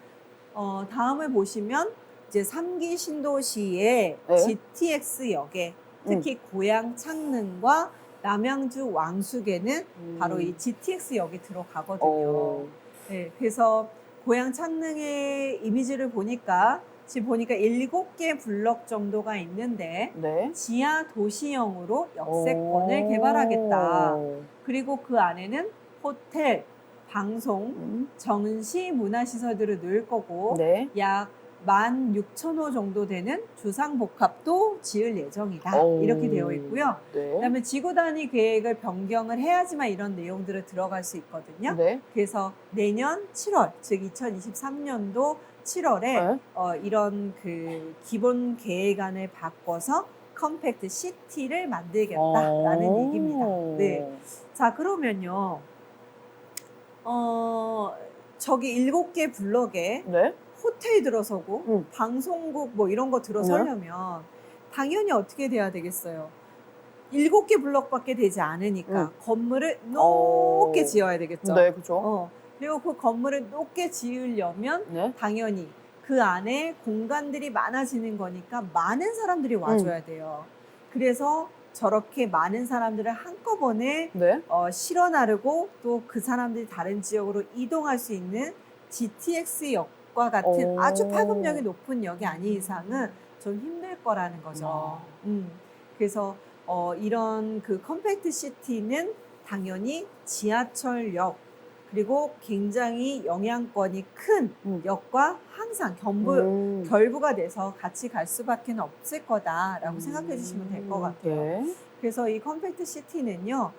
다음을 보시면 이제 3기 신도시의 GTX역에 특히 고양 창릉과 남양주 왕숙에는 바로 이 GTX역이 들어가거든요. 네, 그래서 고양 창릉의 이미지를 보니까 지금 보니까 7개 블럭 정도가 있는데 지하 도시형으로 역세권을 개발하겠다. 그리고 그 안에는 호텔, 방송, 정시, 문화시설들을 넣을 거고 약 16,000호 정도 되는 주상복합도 지을 예정이다. 이렇게 되어 있고요. 그다음에 지구 단위 계획을 변경을 해야지만 이런 내용들을 들어갈 수 있거든요. 그래서 내년 7월, 즉 2023년도 7월에 이런 그 기본 계획안을 바꿔서 컴팩트 시티를 만들겠다라는 얘기입니다. 네. 자, 그러면요. 저기 7개 블럭에 호텔 들어서고 응. 방송국 뭐 이런 거 들어서려면 당연히 어떻게 돼야 되겠어요? 7개 블럭밖에 되지 않으니까 건물을 높게 지어야 되겠죠. 네, 그죠. 그리고 그 건물을 높게 지으려면 네. 당연히 그 안에 공간들이 많아지는 거니까 많은 사람들이 와줘야 돼요. 그래서 저렇게 많은 사람들을 한꺼번에 네. 실어 나르고 또 그 사람들이 다른 지역으로 이동할 수 있는 GTX 역과 같은 아주 파급력이 높은 역이 아닌 이상은 좀 힘들 거라는 거죠. 그래서 이런 그 컴팩트 시티는 당연히 지하철역 그리고 굉장히 영향권이 큰 역과 항상 결부가 돼서 같이 갈 수밖에 없을 거다라고 생각해 주시면 될 것 같아요. 네. 그래서 이 컴팩트 시티는요,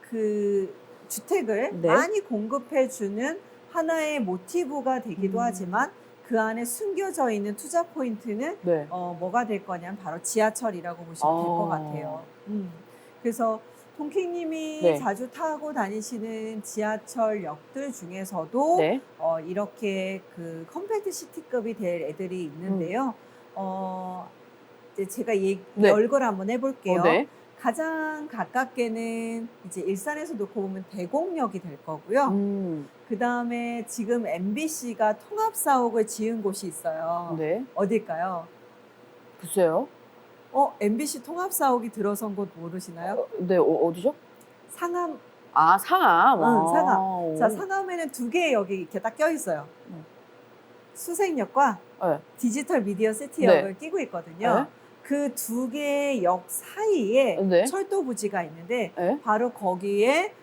그 주택을 네. 많이 공급해 주는 하나의 모티브가 되기도 하지만 그 안에 숨겨져 있는 투자 포인트는 네. 뭐가 될 거냐면 바로 지하철이라고 보시면 될 것 같아요. 그래서 동키님이 네. 자주 타고 다니시는 지하철역들 중에서도 네. 이렇게 그 컴팩트 시티급이 될 애들이 있는데요. 이제 제가 네. 열거를 한번 해볼게요. 네. 가장 가깝게는 이제 일산에서 놓고 보면 대곡역이 될 거고요. 그 다음에 지금 MBC가 통합사옥을 지은 곳이 있어요. 네. 어딜까요? 글쎄요. MBC 통합사옥이 들어선 곳 모르시나요? 네, 어디죠? 상암. 아, 상암. 응, 상암. 오. 자, 상암에는 2개의 역이 이렇게 딱 껴있어요. 수색역과 네. 디지털 미디어 시티역을 네. 끼고 있거든요. 네. 그 2개의 역 사이에 네. 철도 부지가 있는데 네. 바로 거기에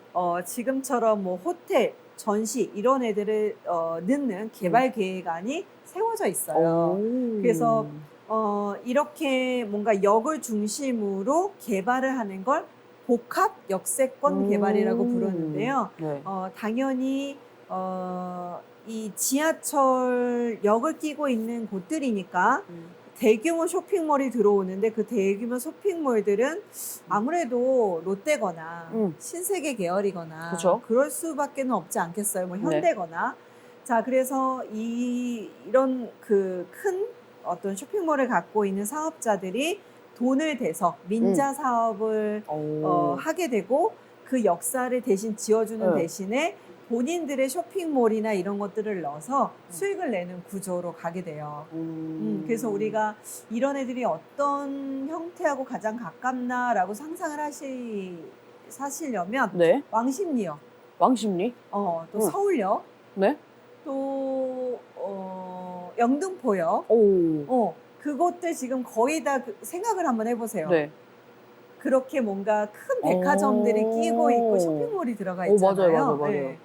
지금처럼 뭐 호텔, 전시 이런 애들을 넣는 개발 계획안이 세워져 있어요. 그래서 이렇게 뭔가 역을 중심으로 개발을 하는 걸 복합 역세권 개발이라고 부르는데요. 네. 당연히 이 지하철역을 끼고 있는 곳들이니까 대규모 쇼핑몰이 들어오는데 그 대규모 쇼핑몰들은 아무래도 롯데거나 신세계 계열이거나 그쵸. 그럴 수밖에 없지 않겠어요. 뭐 네. 현대거나. 자, 그래서 이런 그 큰 어떤 쇼핑몰을 갖고 있는 사업자들이 돈을 대서 민자 사업을 하게 되고 그 역사를 대신 지어주는 네. 대신에 본인들의 쇼핑몰이나 이런 것들을 넣어서 수익을 내는 구조로 가게 돼요. 그래서 우리가 이런 애들이 어떤 형태하고 가장 가깝나라고 상상을 사시려면 네. 왕십리역, 왕십리? 또 서울역, 네. 또 영등포역, 그것들 지금 거의 다 생각을 한번 해보세요. 네. 그렇게 뭔가 큰 백화점들이 끼고 있고 쇼핑몰이 들어가 있잖아요. 맞아요. 네.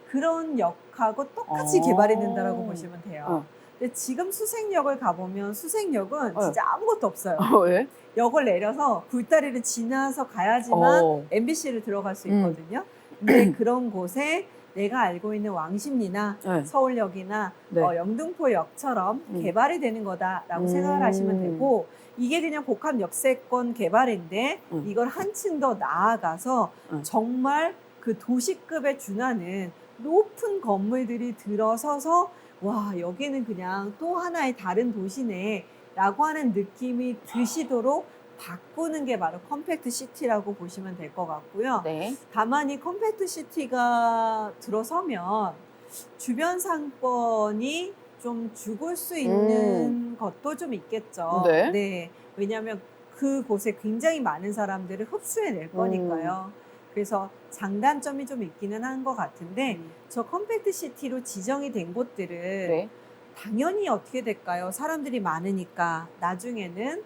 그런 역하고 똑같이 개발이 된다라고 보시면 돼요. 근데 지금 수색역을 가보면 수색역은 진짜 아무것도 없어요. 왜? 역을 내려서 굴다리를 지나서 가야지만 MBC를 들어갈 수 있거든요. 근데 그런 곳에 내가 알고 있는 왕십리나 네. 서울역이나 네. 영등포역처럼 개발이 되는 거다라고 생각을 하시면 되고 이게 그냥 복합 역세권 개발인데 이걸 한층 더 나아가서 정말 그 도시급에 준하는 높은 건물들이 들어서서 와 여기는 그냥 또 하나의 다른 도시네 라고 하는 느낌이 드시도록 바꾸는 게 바로 컴팩트 시티라고 보시면 될 것 같고요. 네. 다만 이 컴팩트 시티가 들어서면 주변 상권이 좀 죽을 수 있는 것도 좀 있겠죠. 네. 왜냐하면 그곳에 굉장히 많은 사람들을 흡수해낼 거니까요. 그래서 장단점이 좀 있기는 한 것 같은데 저 컴팩트 시티로 지정이 된 곳들은 네. 당연히 어떻게 될까요? 사람들이 많으니까 나중에는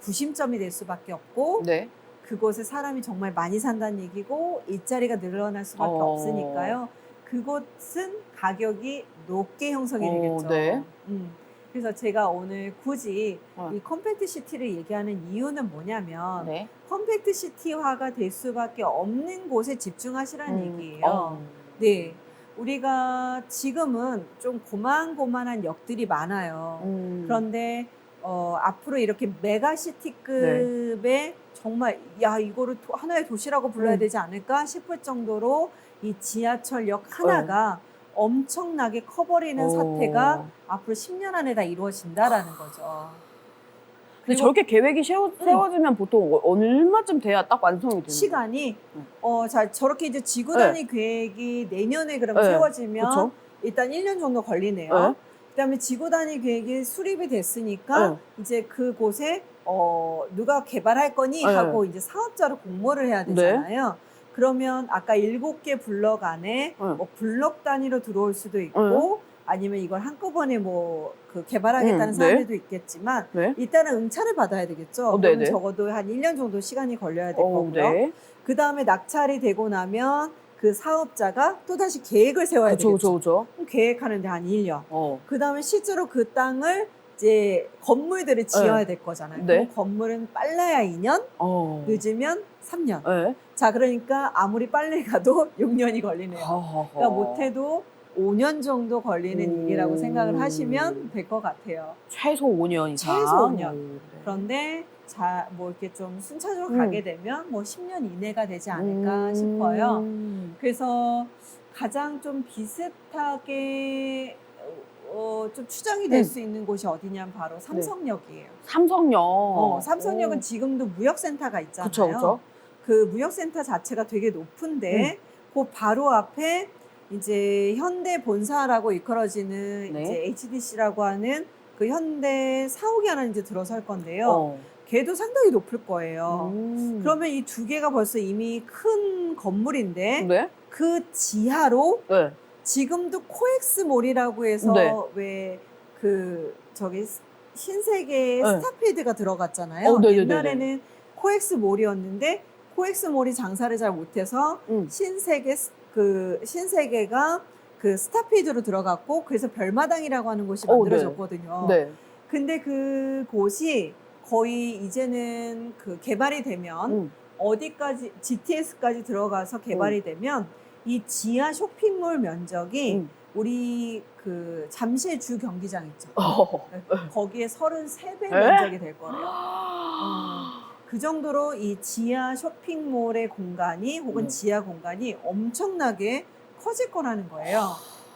구심점이 될 수밖에 없고 네. 그곳에 사람이 정말 많이 산다는 얘기고 일자리가 늘어날 수밖에 없으니까요. 그곳은 가격이 높게 형성이 되겠죠. 네. 그래서 제가 오늘 굳이 이 컴팩트 시티를 얘기하는 이유는 뭐냐면 네. 컴팩트 시티화가 될 수밖에 없는 곳에 집중하시라는 얘기예요. 네. 우리가 지금은 좀 고만고만한 역들이 많아요. 그런데 앞으로 이렇게 메가시티급의 정말 야 이거를 하나의 도시라고 불러야 되지 않을까 싶을 정도로 이 지하철역 하나가 엄청나게 커버리는 오. 사태가 앞으로 10년 안에 다 이루어진다라는 거죠. 근데 저렇게 계획이 세워지면 보통 얼마쯤 돼야 딱 완성이 되는 거예요? 시간이 네. 자 저렇게 이제 지구 단위 계획이 내년에 그럼 네. 세워지면 그쵸? 일단 1년 정도 걸리네요. 네. 그다음에 지구 단위 계획이 수립이 됐으니까 네. 이제 그곳에 누가 개발할 거니 네. 하고 이제 사업자로 공모를 해야 되잖아요. 그러면 아까 7개 블럭 안에 뭐 블럭 단위로 들어올 수도 있고 아니면 이걸 한꺼번에 뭐 그 개발하겠다는 네. 사람들도 있겠지만 네. 일단은 응찰을 받아야 되겠죠. 그러면 네네. 적어도 한 1년 정도 시간이 걸려야 될 거고요. 네. 그 다음에 낙찰이 되고 나면 그 사업자가 또다시 계획을 세워야 되겠죠. 그쵸. 그럼 계획하는데 한 1년. 그 다음에 실제로 그 땅을 이제 건물들을 지어야 될 거잖아요. 네. 그럼 건물은 빨라야 2년, 늦으면 3년. 네. 자, 그러니까 아무리 빨리 가도 6년이 걸리네요. 그러니까 못해도 5년 정도 걸리는 일이라고 생각을 하시면 될 것 같아요. 최소 5년 이상. 최소 5년. 네. 그런데 뭐 이렇게 좀 순차적으로 가게 되면 뭐 10년 이내가 되지 않을까 싶어요. 그래서 가장 좀 비슷하게 좀 추정이 될 수 있는 곳이 어디냐면 바로 삼성역이에요. 삼성역. 삼성역은 지금도 무역센터가 있잖아요. 그쵸. 그 무역센터 자체가 되게 높은데 그 바로 앞에 이제 현대 본사라고 이끌어지는 네. 이제 HDC라고 하는 그 현대 사옥이 하나 이제 들어설 건데요. 걔도 상당히 높을 거예요. 그러면 이 두 개가 벌써 이미 큰 건물인데 네. 그 지하로 네. 지금도 코엑스몰이라고 해서 네. 왜 그 저기 신세계에 네. 스타필드가 들어갔잖아요. 네네네네. 옛날에는 코엑스몰이었는데 코엑스몰이 장사를 잘 못해서 신세계가 그 스타필드로 들어갔고 그래서 별마당이라고 하는 곳이 만들어졌거든요. 네. 근데 그 곳이 거의 이제는 그 개발이 되면 어디까지 GTS까지 들어가서 개발이 되면 이 지하 쇼핑몰 면적이 우리 그 잠실 주 경기장 있죠. 거기에 33배 면적이 될 거래요. 그 정도로 이 지하 쇼핑몰의 공간이 혹은 지하 공간이 엄청나게 커질 거라는 거예요.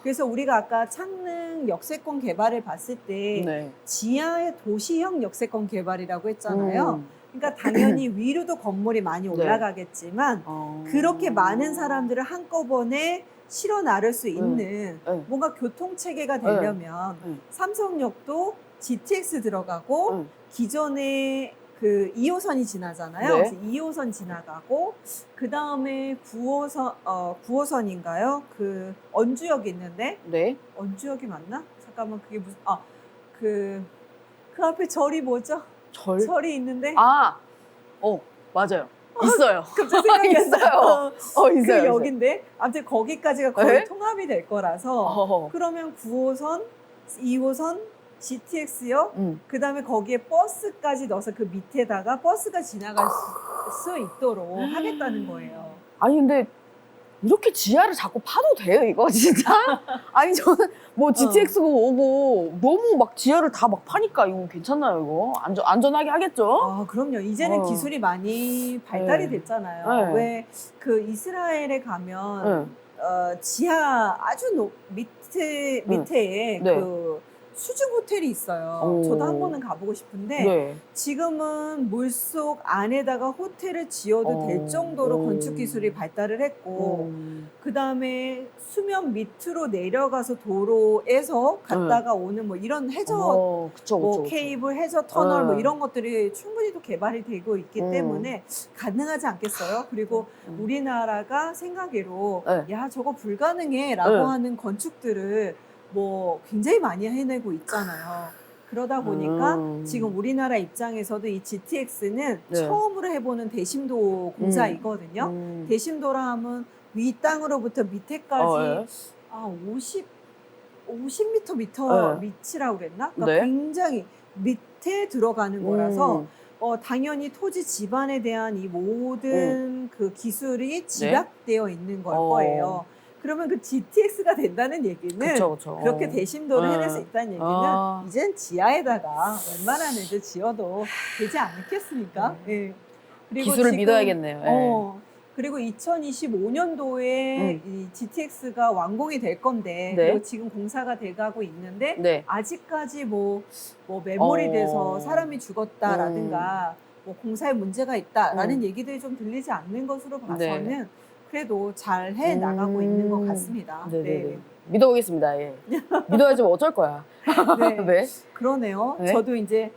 그래서 우리가 아까 창릉 역세권 개발을 봤을 때 지하의 도시형 역세권 개발이라고 했잖아요. 그러니까 당연히 위로도 건물이 많이 올라가겠지만 그렇게 많은 사람들을 한꺼번에 실어 나를 수 있는 뭔가 교통체계가 되려면 삼성역도 GTX 들어가고 기존에 그 2호선이 지나잖아요. 그래서 2호선 지나가고 그 다음에 9호선인가요? 그 언주역이 있는데 언주역이 맞나? 잠깐만 그게 무슨 그 앞에 절이 뭐죠? 절이 있는데 맞아요. 있어요. 갑자기 생각이 안 나요. 있어요. 그 역인데 아무튼 거기까지가 거의 통합이 될 거라서 그러면 9호선, 2호선, GTX역 그 다음에 거기에 버스까지 넣어서 그 밑에다가 버스가 지나갈 수 있도록 하겠다는 거예요. 아니 근데 이렇게 지하를 자꾸 파도 돼요 이거 진짜? 아니 저는 뭐 GTX고 오고 너무 막 지하를 다 막 파니까 이거 괜찮나요 이거? 안전하게 하겠죠? 그럼요. 이제는 기술이 많이 발달이 됐잖아요. 왜 그 이스라엘에 가면 지하 아주 밑에에 그 수중 호텔이 있어요. 저도 한 번은 가보고 싶은데 지금은 물속 안에다가 호텔을 지어도 될 정도로 건축 기술이 발달을 했고 그 다음에 수면 밑으로 내려가서 도로에서 갔다가 오는 뭐 이런 해저 케이블 해저 터널 뭐 이런 것들이 충분히 또 개발이 되고 있기 때문에 가능하지 않겠어요? 그리고 우리나라가 생각외로 야 저거 불가능해 라고 하는 건축들을 뭐 굉장히 많이 해내고 있잖아요. 그러다 보니까 지금 우리나라 입장에서도 이 GTX는 처음으로 해보는 대심도 공사이거든요. 대심도라 하면 위 땅으로부터 밑에까지 50m 밑이라고 그랬나? 그러니까 굉장히 밑에 들어가는 거라서 당연히 토지 지반에 대한 이 모든 그 기술이 집약되어 있는 걸 거예요. 그러면 그 GTX가 된다는 얘기는 그렇게 대심도를 해낼 수 있다는 얘기는 이젠 지하에다가 웬만한 애들 지어도 되지 않겠습니까? 그리고 기술을 지금, 믿어야겠네요. 그리고 2025년도에 이 GTX가 완공이 될 건데 네. 그리고 지금 공사가 돼가고 있는데 네. 아직까지 뭐 매몰이 돼서 어. 사람이 죽었다라든가 뭐 공사에 문제가 있다라는 얘기들이 좀 들리지 않는 것으로 봐서는 네. 그래도 잘 해 나가고 있는 것 같습니다. 네네네. 네. 믿어보겠습니다. 예. 믿어야지 뭐 어쩔 거야. 네. 네. 그러네요. 네. 저도 이제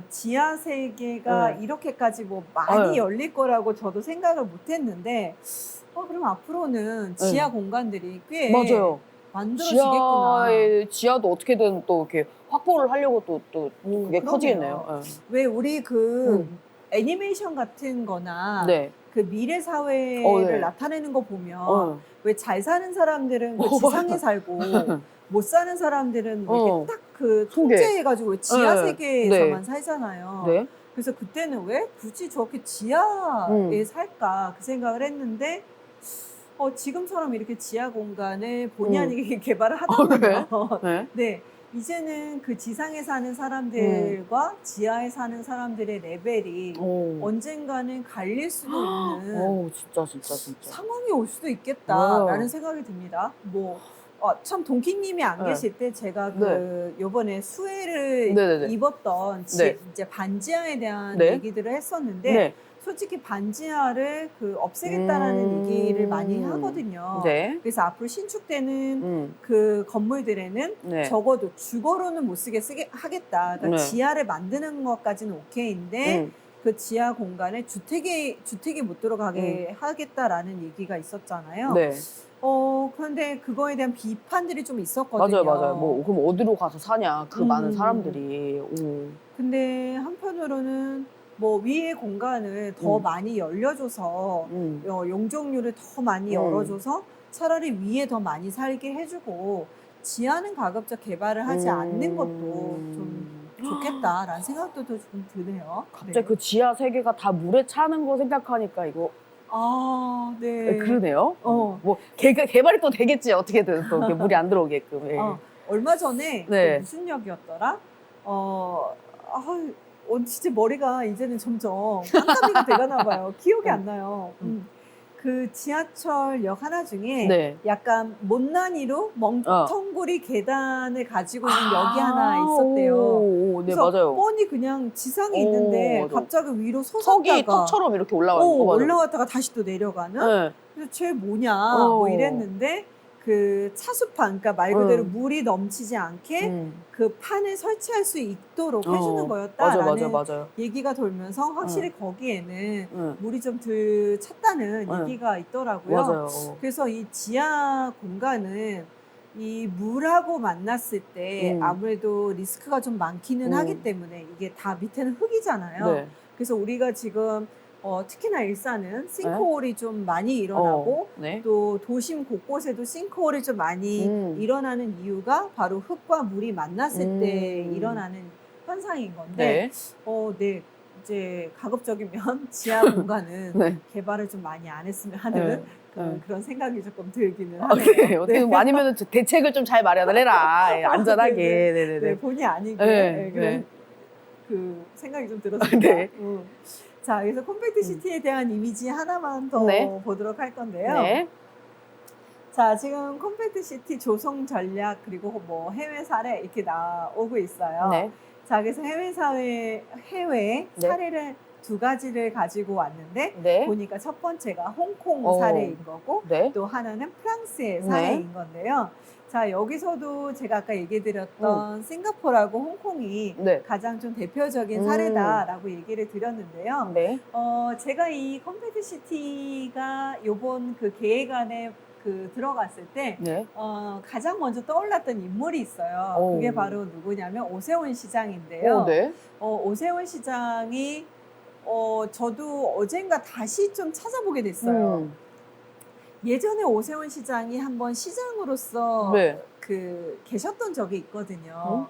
지하 세계가 네. 이렇게까지 뭐 많이 네. 열릴 거라고 저도 생각을 못 했는데 그럼 앞으로는 지하 공간들이 꽤 맞아요. 만들어지겠구나. 지하도 어떻게든 또 이렇게 확보를 하려고 또 그게 그러네요. 커지겠네요. 네. 왜 우리 그 애니메이션 같은 거나 네. 그 미래 사회를 네. 나타내는 거 보면 왜 잘 사는 사람들은 그 지상에 살고 못 사는 사람들은 이렇게 딱 그 통계. 통제해가지고 지하 네. 세계에서만 네. 살잖아요. 네. 그래서 그때는 왜 굳이 저렇게 지하에 살까 그 생각을 했는데 지금처럼 이렇게 지하 공간을 본의 아니게 개발을 하다 보면 네. 네. 이제는 그 지상에 사는 사람들과 지하에 사는 사람들의 레벨이 언젠가는 갈릴 수도 있는 진짜. 상황이 올 수도 있겠다라는 생각이 듭니다. 참 동키님이 안 네. 계실 때 제가 요번에 수혜를 네네네. 입었던 네. 이제 반지하에 대한 네. 얘기들을 했었는데 네. 솔직히 반지하를 없애겠다라는 얘기를 많이 하거든요. 네. 그래서 앞으로 신축되는 그 건물들에는 네. 적어도 주거로는 못 쓰게 하겠다. 그러니까 네. 지하를 만드는 것까지는 오케이인데 그 지하 공간에 주택이 못 들어가게 하겠다라는 얘기가 있었잖아요. 네. 그런데 그거에 대한 비판들이 좀 있었거든요. 맞아요. 그럼 어디로 가서 사냐, 그 많은 사람들이. 근데 한편으로는 위의 공간을 더 많이 열려줘서 용적률을 더 많이 열어줘서 차라리 위에 더 많이 살게 해주고 지하는 가급적 개발을 하지 않는 것도 좀 좋겠다라는 생각도 좀 드네요. 갑자기 그 지하 세계가 다 물에 차는 거 생각하니까 이거 네. 그러네요. 뭐 개발이 또 되겠지 어떻게든 또 이렇게 물이 안 들어오게끔. 예. 얼마 전에 네. 무슨 역이었더라? 진짜 머리가 이제는 점점 깜깜이가 돼가나 봐요. 기억이 안 나요. 그 지하철역 하나 중에 네. 약간 못난이로 멍텅구리 계단을 가지고 있는 역이 하나 있었대요. 네, 그래서 맞아요. 뻔히 그냥 지상에 있는데 맞아. 갑자기 위로 석이 솟았다가 턱처럼 이렇게 올라가는 거 맞아요. 올라갔다가 다시 또 내려가는? 네. 그래서 쟤 뭐냐 뭐 이랬는데 그 차수판, 그러니까 말 그대로 물이 넘치지 않게 그 판을 설치할 수 있도록 해주는 거였다라는 맞아요. 얘기가 돌면서 확실히 거기에는 물이 좀 덜 찼다는 얘기가 있더라고요. 맞아요. 그래서 이 지하 공간은 이 물하고 만났을 때 아무래도 리스크가 좀 많기는 하기 때문에 이게 다 밑에는 흙이잖아요. 네. 그래서 우리가 지금 특히나 일산은 싱크홀이 좀 많이 일어나고 네. 또 도심 곳곳에도 싱크홀이 좀 많이 일어나는 이유가 바로 흙과 물이 만났을 때 일어나는 현상인 건데 네. 이제 가급적이면 지하 공간은 개발을 좀 많이 안 했으면 하는 그런 생각이 조금 들기는 하네요. 어떻게 아니면 대책을 좀 잘 마련을 해라. 안전하게. 네, 본의 아니게 그런 그 생각이 좀 들었습니다. 자, 그래서 컴팩트 시티에 대한 이미지 하나만 더 보도록 할 건데요. 자, 지금 컴팩트 시티 조성 전략 그리고 해외 사례 이렇게 나오고 있어요. 자, 그래서 해외 사례를 두 가지를 가지고 왔는데 보니까 첫 번째가 홍콩 사례인 거고 또 하나는 프랑스의 사례인 건데요. 자, 여기서도 제가 아까 얘기드렸던 싱가포르하고 홍콩이 가장 좀 대표적인 사례다라고 얘기를 드렸는데요. 제가 이 컴팩트 시티가 요번 그 계획안에 들어갔을 때 가장 먼저 떠올랐던 인물이 있어요. 그게 바로 누구냐면 오세훈 시장인데요. 오세훈 시장이 저도 어젠가 다시 좀 찾아보게 됐어요. 예전에 오세훈 시장이 한번 시장으로서 계셨던 적이 있거든요.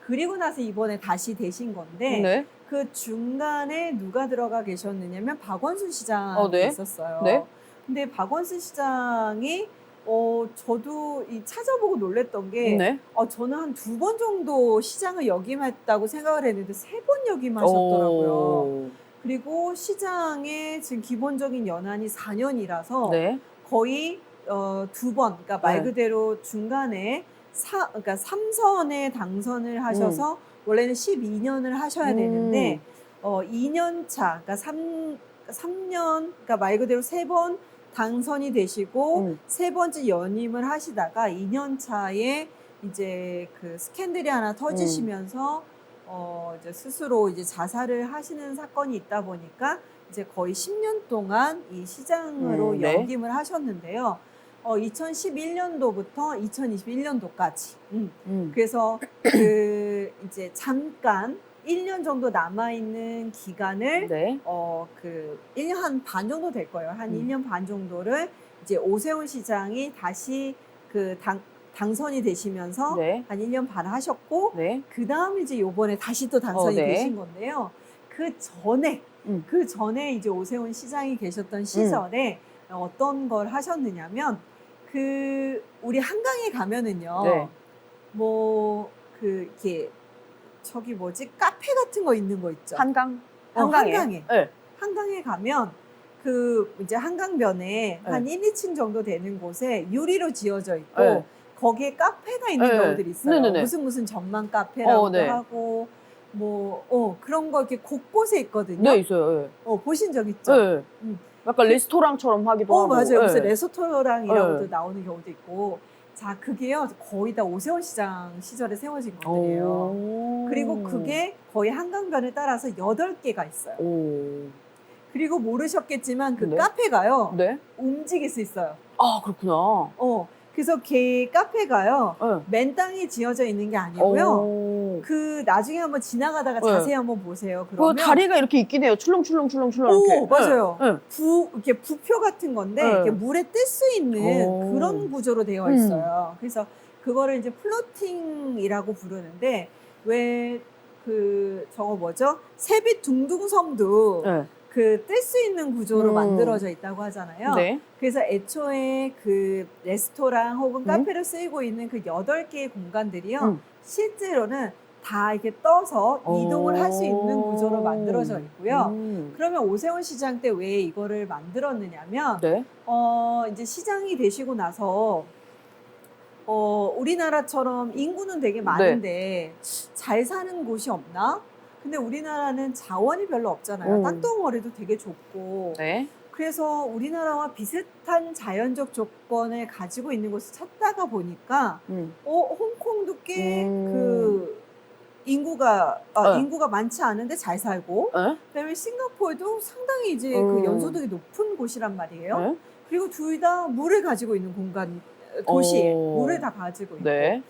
그리고 나서 이번에 다시 되신 건데 그 중간에 누가 들어가 계셨느냐면 박원순 시장이 있었어요. 근데 박원순 시장이 저도 찾아보고 놀랬던 게 저는 한 2번 정도 시장을 역임했다고 생각을 했는데 3번 역임하셨더라고요. 그리고 시장의 지금 기본적인 연한이 4년이라서 네. 거의 두 번, 그러니까 말 네. 그대로 중간에 그러니까 3선에 당선을 하셔서 원래는 12년을 하셔야 되는데 2년 차, 그러니까 3년, 그러니까 말 그대로 3번 당선이 되시고 세 번째 연임을 하시다가 2년 차에 이제 그 스캔들이 하나 터지시면서 이제 스스로 이제 자살을 하시는 사건이 있다 보니까 이제 거의 10년 동안 이 시장으로 네. 역임을 하셨는데요. 2011년도부터 2021년도까지. 그래서 그 이제 잠깐 1년 정도 남아 있는 기간을 네. 그 1년 한 반 정도 될 거예요. 한 1년 반 정도를 이제 오세훈 시장이 다시 그 당선이 되시면서 네. 한 1년 반 하셨고 네. 그다음에 이제 요번에 다시 또 당선이 네. 되신 건데요. 그 전에 이제 오세훈 시장이 계셨던 시절에 어떤 걸 하셨느냐면 그 우리 한강에 가면은요. 네. 뭐 그 이렇게 저기 뭐지? 카페 같은 거 있는 거 있죠. 한강? 한강에. 네. 한강에 가면 그 이제 한강변에 한 1, 2층 정도 되는 곳에 유리로 지어져 있고 네. 거기에 카페가 있는 네. 경우들이 있어요. 네네네. 무슨 전망 카페라고도 네. 하고 뭐 그런 거 이렇게 곳곳에 있거든요. 네, 있어요. 보신 적 있죠? 네. 음. 약간 레스토랑처럼 하기도 하고. 맞아요. 무슨 네. 레스토랑이라고도 네. 나오는 경우도 있고. 자, 그게요. 거의 다 오세훈 시장 시절에 세워진 것들이에요. 그리고 그게 거의 한강변을 따라서 8개가 있어요. 그리고 모르셨겠지만 그 네. 카페가요. 네. 움직일 수 있어요. 아, 그렇구나. 그래서 걔 카페가요. 네. 맨 땅에 지어져 있는 게 아니고요. 그 나중에 한번 지나가다가 자세히 한번 보세요. 그러면 그 다리가 이렇게 있긴 해요. 출렁출렁출렁출렁 이렇게. 맞아요. 네. 이렇게 부표 같은 건데 네. 이렇게 물에 뜰 수 있는 그런 구조로 되어 있어요. 그래서 그거를 이제 플로팅이라고 부르는데 왜 그 저거 뭐죠? 세빛 둥둥섬도 네. 그 뜰 수 있는 구조로 만들어져 있다고 하잖아요. 네. 그래서 애초에 그 레스토랑 혹은 카페로 쓰이고 있는 그 8개의 공간들이요. 실제로는 다 이렇게 떠서 이동을 할 수 있는 구조로 만들어져 있고요. 그러면 오세훈 시장 때 왜 이거를 만들었느냐면 네. 이제 시장이 되시고 나서 우리나라처럼 인구는 되게 많은데 잘 사는 곳이 없나? 근데 우리나라는 자원이 별로 없잖아요. 땅덩어리도 되게 좁고. 네. 그래서 우리나라와 비슷한 자연적 조건을 가지고 있는 곳을 찾다가 보니까 홍콩도 꽤 그 인구가 많지 않은데 잘 살고 그다음에 싱가포르도 상당히 이제 그 연소득이 높은 곳이란 말이에요. 그리고 둘 다 물을 가지고 있는 도시 물을 다 가지고 있고 네.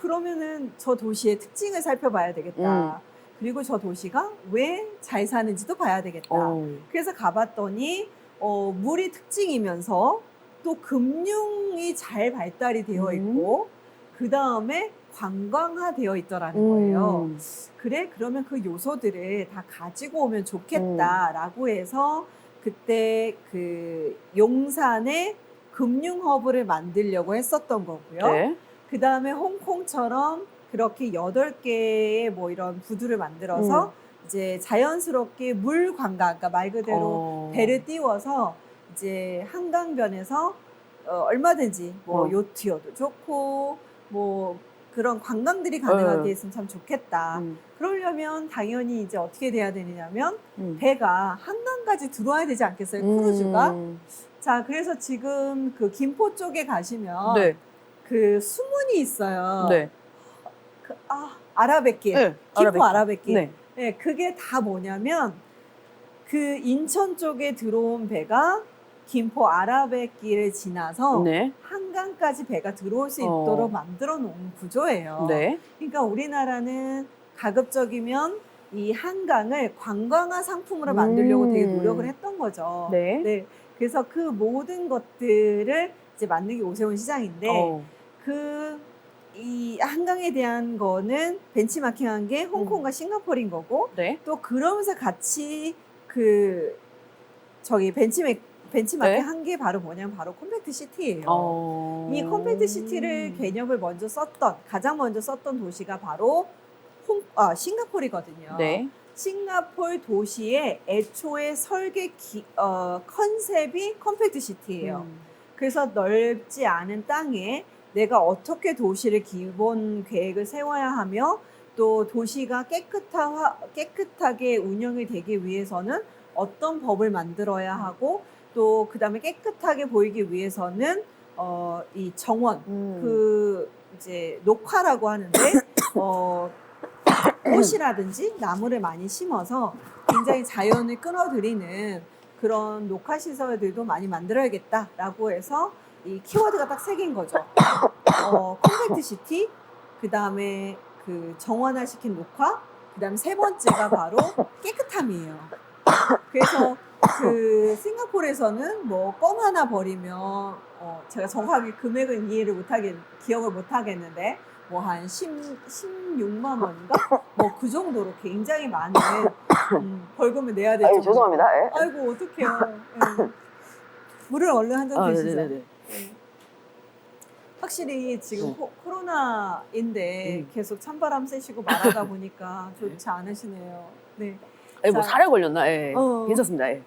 그러면은 저 도시의 특징을 살펴봐야 되겠다. 그리고 저 도시가 왜 잘 사는지도 봐야 되겠다. 그래서 가봤더니 물이 특징이면서 또 금융이 잘 발달이 되어 있고 그 다음에 관광화되어 있더라는 거예요. 그래? 그러면 그 요소들을 다 가지고 오면 좋겠다라고 해서 그때 그 용산에 금융허브를 만들려고 했었던 거고요. 네. 그 다음에 홍콩처럼 그렇게 8개의 뭐 이런 부두를 만들어서 이제 자연스럽게 물 관광, 그러니까 말 그대로 배를 띄워서 이제 한강변에서 얼마든지 뭐 요트여도 좋고 뭐 그런 관광들이 가능하게 했으면 참 좋겠다. 그러려면 당연히 이제 어떻게 돼야 되느냐면 배가 한강까지 들어와야 되지 않겠어요? 크루즈가. 자, 그래서 지금 그 김포 쪽에 가시면 그 수문이 있어요. 아라뱃길. 김포 아라뱃길. 네, 그게 다 뭐냐면 그 인천 쪽에 들어온 배가 김포 아라뱃길을 지나서 한강까지 배가 들어올 수 있도록 만들어 놓은 구조예요. 그러니까 우리나라는 가급적이면 이 한강을 관광화 상품으로 만들려고 되게 노력을 했던 거죠. 네. 그래서 그 모든 것들을 이제 만든 게 오세훈 시장인데 이 한강에 대한 거는 벤치마킹한 게 홍콩과 싱가포르인 거고 또 그러면서 같이 그 저기 벤치마킹 한 게 바로 뭐냐면 바로 컴팩트 시티예요. 이 컴팩트 시티를 개념을 가장 먼저 썼던 도시가 바로 싱가포르거든요. 네. 싱가포르 도시의 애초에 설계 컨셉이 컴팩트 시티예요. 그래서 넓지 않은 땅에 내가 어떻게 도시를 기본 계획을 세워야 하며 또 도시가 깨끗하게 운영이 되기 위해서는 어떤 법을 만들어야 하고 또 그다음에 깨끗하게 보이기 위해서는 이 정원 그 이제 녹화라고 하는데 꽃이라든지 나무를 많이 심어서 굉장히 자연을 끌어들이는 그런 녹화 시설들도 많이 만들어야겠다라고 해서 이 키워드가 딱 세 개인 거죠. 컴팩트 시티, 그 다음에 그 정원화시킨 녹화, 그 다음에 세 번째가 바로 깨끗함이에요. 그래서 그 싱가포르에서는 뭐 껌 하나 버리면 제가 정확하게 금액은 기억을 못 하겠는데 뭐 한 16만 원인가? 뭐 그 정도로 굉장히 많은 벌금을 내야 될 정도. 죄송합니다. 예. 아이고 어떡해요. 물을 얼른 한 잔 드시죠. 네네네. 확실히 지금 코로나인데 계속 찬바람 쐬시고 말하다 보니까 좋지 않으시네요. 네. 뭐 자, 살에 걸렸나? 예. 괜찮습니다. 예.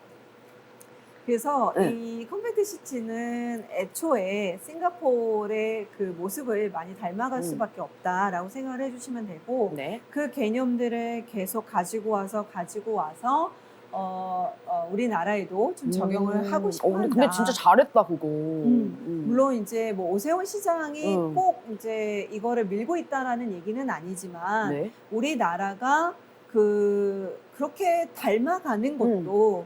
그래서 이 컴팩트 시티는 애초에 싱가포르의 그 모습을 많이 닮아갈 수밖에 없다라고 생각을 해주시면 되고 네. 그 개념들을 계속 가지고 와서 우리나라에도 좀 적용을 하고 싶어 한다. 근데 진짜 잘했다 그거. 물론 이제 뭐 오세훈 시장이 꼭 이제 이거를 밀고 있다라는 얘기는 아니지만 네. 우리나라가 그렇게 닮아가는 것도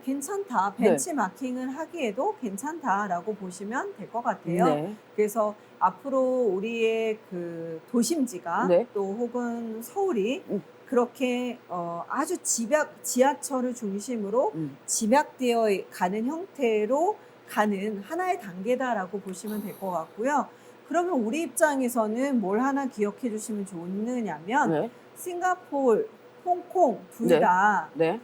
괜찮다. 벤치마킹을 하기에도 괜찮다라고 보시면 될 것 같아요. 네. 그래서 앞으로 우리의 그 도심지가 네. 또 혹은 서울이 그렇게 아주 지하철을 중심으로 집약되어 가는 형태로 가는 하나의 단계다라고 보시면 될 것 같고요. 그러면 우리 입장에서는 뭘 하나 기억해 주시면 좋느냐면 네. 싱가포르, 홍콩 둘 네. 다 네.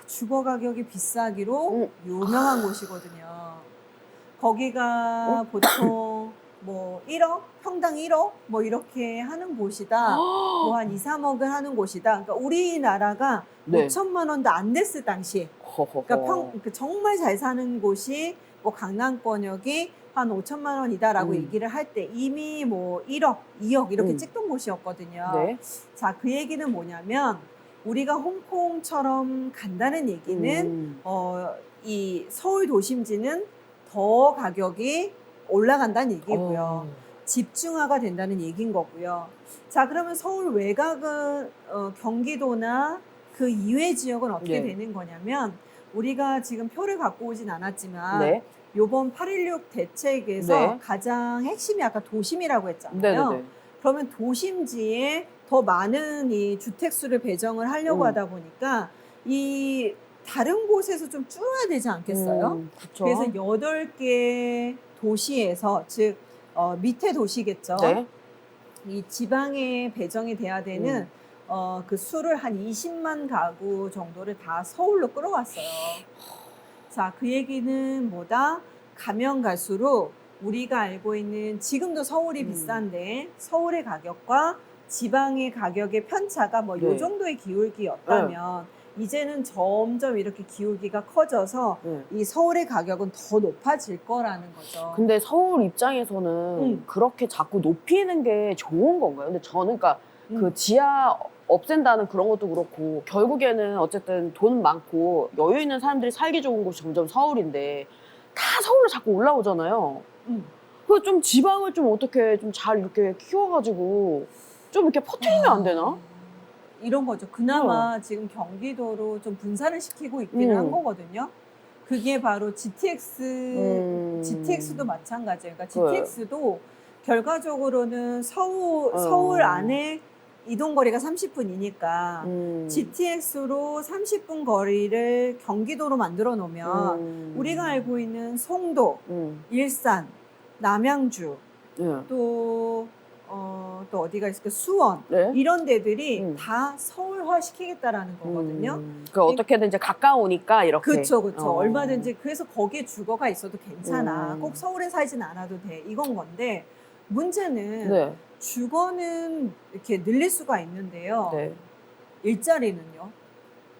주거 가격이 비싸기로 유명한 곳이거든요. 거기가 보통 뭐 1억, 평당 1억 뭐 이렇게 하는 곳이다. 뭐 한 2, 3억을 하는 곳이다. 그러니까 우리나라가 네. 5천만 원도 안 됐을 당시에. 그러니까 정말 잘 사는 곳이 뭐 강남권역이 한 5천만 원이다라고 얘기를 할 때 이미 뭐 1억, 2억 이렇게 찍던 곳이었거든요. 네. 자, 그 얘기는 뭐냐면 우리가 홍콩처럼 간다는 얘기는 이 서울 도심지는 더 가격이 올라간다는 얘기고요. 집중화가 된다는 얘기인 거고요. 자, 그러면 서울 외곽은 경기도나 그 이외 지역은 어떻게 네. 되는 거냐면 우리가 지금 표를 갖고 오진 않았지만 네. 요번 8.16 대책에서 네. 가장 핵심이 아까 도심이라고 했잖아요. 네네네. 그러면 도심지에 더 많은 이 주택수를 배정을 하려고 하다 보니까 이 다른 곳에서 좀 줄어야 되지 않겠어요? 그쵸. 그래서 8개 도시에서 즉 밑에 도시겠죠. 네. 이 지방에 배정이 돼야 되는 그 수를 한 20만 가구 정도를 다 서울로 끌어왔어요. 자, 그 얘기는 뭐다? 가면 갈수록 우리가 알고 있는 지금도 서울이 비싼데 서울의 가격과 지방의 가격의 편차가 뭐 요 네. 정도의 기울기였다면 이제는 점점 이렇게 기울기가 커져서 이 서울의 가격은 더 높아질 거라는 거죠. 근데 서울 입장에서는 그렇게 자꾸 높이는 게 좋은 건가요? 근데 저는 그러니까 그 지하 없앤다는 그런 것도 그렇고 결국에는 어쨌든 돈 많고 여유 있는 사람들이 살기 좋은 곳이 점점 서울인데 다 서울로 자꾸 올라오잖아요. 그래서 좀 지방을 좀 어떻게 좀 잘 이렇게 키워가지고 좀 이렇게 퍼뜨리면 안 되나? 이런 거죠. 그나마 지금 경기도로 좀 분산을 시키고 있기는 한 거거든요. 그게 바로 GTX도 마찬가지예요. 그러니까 GTX도 결과적으로는 서울 안에 이동거리가 30분이니까 GTX로 30분 거리를 경기도로 만들어 놓으면 우리가 알고 있는 송도, 일산, 남양주, 또 어디가 있을까? 수원 이런 데들이 다 서울화 시키겠다라는 거거든요. 그 어떻게든 이제 가까우니까 이렇게. 그렇죠. 얼마든지 그래서 거기에 주거가 있어도 괜찮아. 꼭 서울에 살진 않아도 돼. 이건 건데 문제는 네. 주거는 이렇게 늘릴 수가 있는데요. 네. 일자리는요?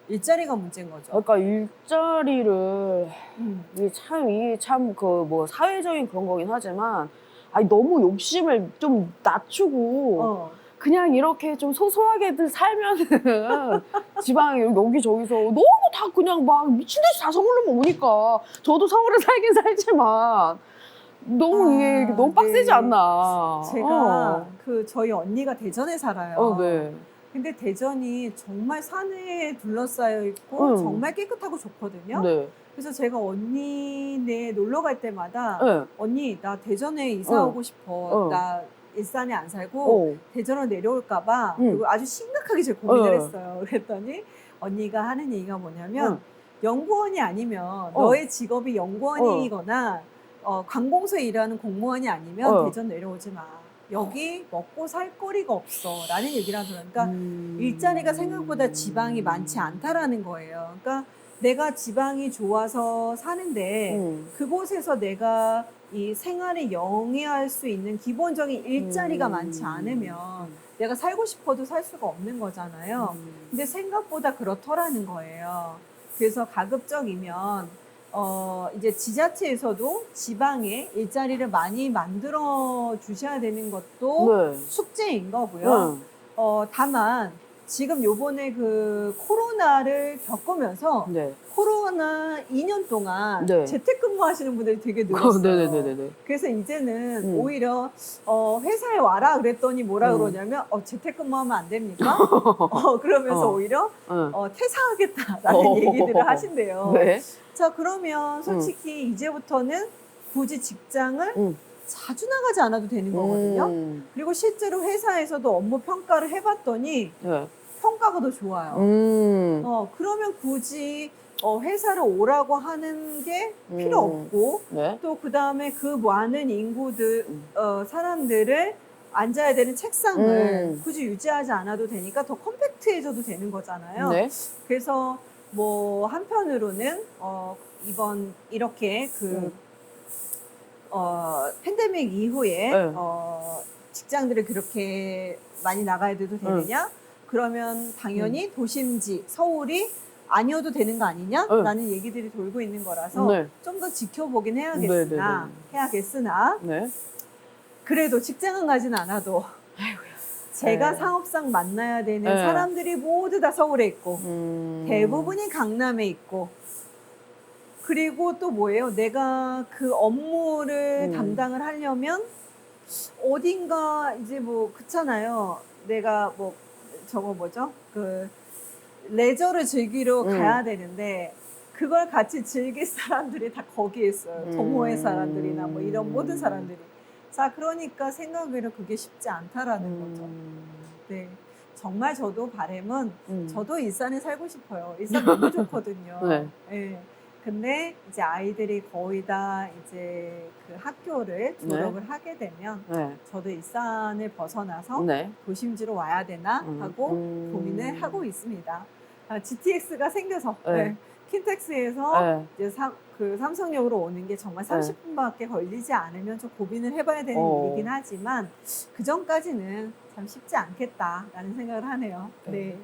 일자리가 문제인 거죠. 그러니까 일자리를 음. 이게 참 그 뭐 사회적인 그런 거긴 하지만 아니 너무 욕심을 좀 낮추고 어. 그냥 이렇게 좀 소소하게들 살면은 지방에 여기저기서 너무 다 그냥 막 미친 듯이 다 서울로만 오니까 저도 서울에 살긴 살지만 너무 이게 아, 너무 빡세지 네. 않나. 제가 그 저희 언니가 대전에 살아요. 네. 근데 대전이 정말 산에 둘러싸여 있고 정말 깨끗하고 좋거든요. 네. 그래서 제가 언니네 놀러 갈 때마다 네. 언니 나 대전에 이사 오고 싶어. 나 일산에 안 살고 대전으로 내려올까 봐. 그리고 아주 심각하게 제가 고민을 했어요. 그랬더니 언니가 하는 얘기가 뭐냐면 연구원이 아니면 너의 직업이 연구원이거나 관공서에 일하는 공무원이 아니면 대전 내려오지 마. 여기 먹고 살 거리가 없어 라는 얘기를 하더라고요. 그러니까 일자리가 생각보다 지방이 많지 않다라는 거예요. 그러니까 내가 지방이 좋아서 사는데 그곳에서 내가 이 생활에 영위할 수 있는 기본적인 일자리가 많지 않으면 내가 살고 싶어도 살 수가 없는 거잖아요. 근데 생각보다 그렇더라는 거예요. 그래서 가급적이면 이제 지자체에서도 지방에 일자리를 많이 만들어 주셔야 되는 것도 숙제인 거고요. 다만 지금 요번에 그 코로나를 겪으면서 코로나 2년 동안 재택근무 하시는 분들이 되게 늘었어요. 네네네네. 그래서 이제는 오히려 회사에 와라 그랬더니 뭐라 그러냐면 재택근무하면 안 됩니까? 그러면서 오히려 퇴사하겠다라는 얘기들을 하신대요. 네. 자, 그러면 솔직히 이제부터는 굳이 직장을 자주 나가지 않아도 되는 거거든요. 그리고 실제로 회사에서도 업무 평가를 해봤더니 평가가 더 좋아요. 그러면 굳이 회사를 오라고 하는 게 필요 없고 또 그 다음에 그 많은 인구들 사람들을 앉아야 되는 책상을 굳이 유지하지 않아도 되니까 더 컴팩트해져도 되는 거잖아요. 그래서 뭐 한편으로는 이번 이렇게 그 팬데믹 이후에 직장들을 그렇게 많이 나가야 돼도 되느냐? 그러면 당연히 도심지 서울이 아니어도 되는 거 아니냐라는 얘기들이 돌고 있는 거라서 좀 더 지켜보긴 해야겠으나 그래도 직장은 가진 않아도 제가 사업상 만나야 되는 사람들이 모두 다 서울에 있고 대부분이 강남에 있고 그리고 또 뭐예요? 내가 그 업무를 담당을 하려면 어딘가 이제 뭐 그렇잖아요. 내가 뭐 저거 뭐죠? 그 레저를 즐기러 가야 되는데 그걸 같이 즐길 사람들이 다 거기에 있어요. 동호회 사람들이나 뭐 이런 모든 사람들이. 자, 그러니까 생각외로 그게 쉽지 않다라는 거죠. 네. 정말 저도 바람은 저도 일산에 살고 싶어요. 일산 너무 좋거든요. 네. 근데 이제 아이들이 거의 다 이제 그 학교를 졸업을 하게 되면 저도 일산을 벗어나서 도심지로 와야 되나 하고 고민을 하고 있습니다. GTX가 생겨서 킨텍스에서 이제 그 삼성역으로 오는 게 정말 30분밖에 걸리지 않으면 좀 고민을 해봐야 되는 일이긴 하지만 그 전까지는 참 쉽지 않겠다라는 생각을 하네요. 네.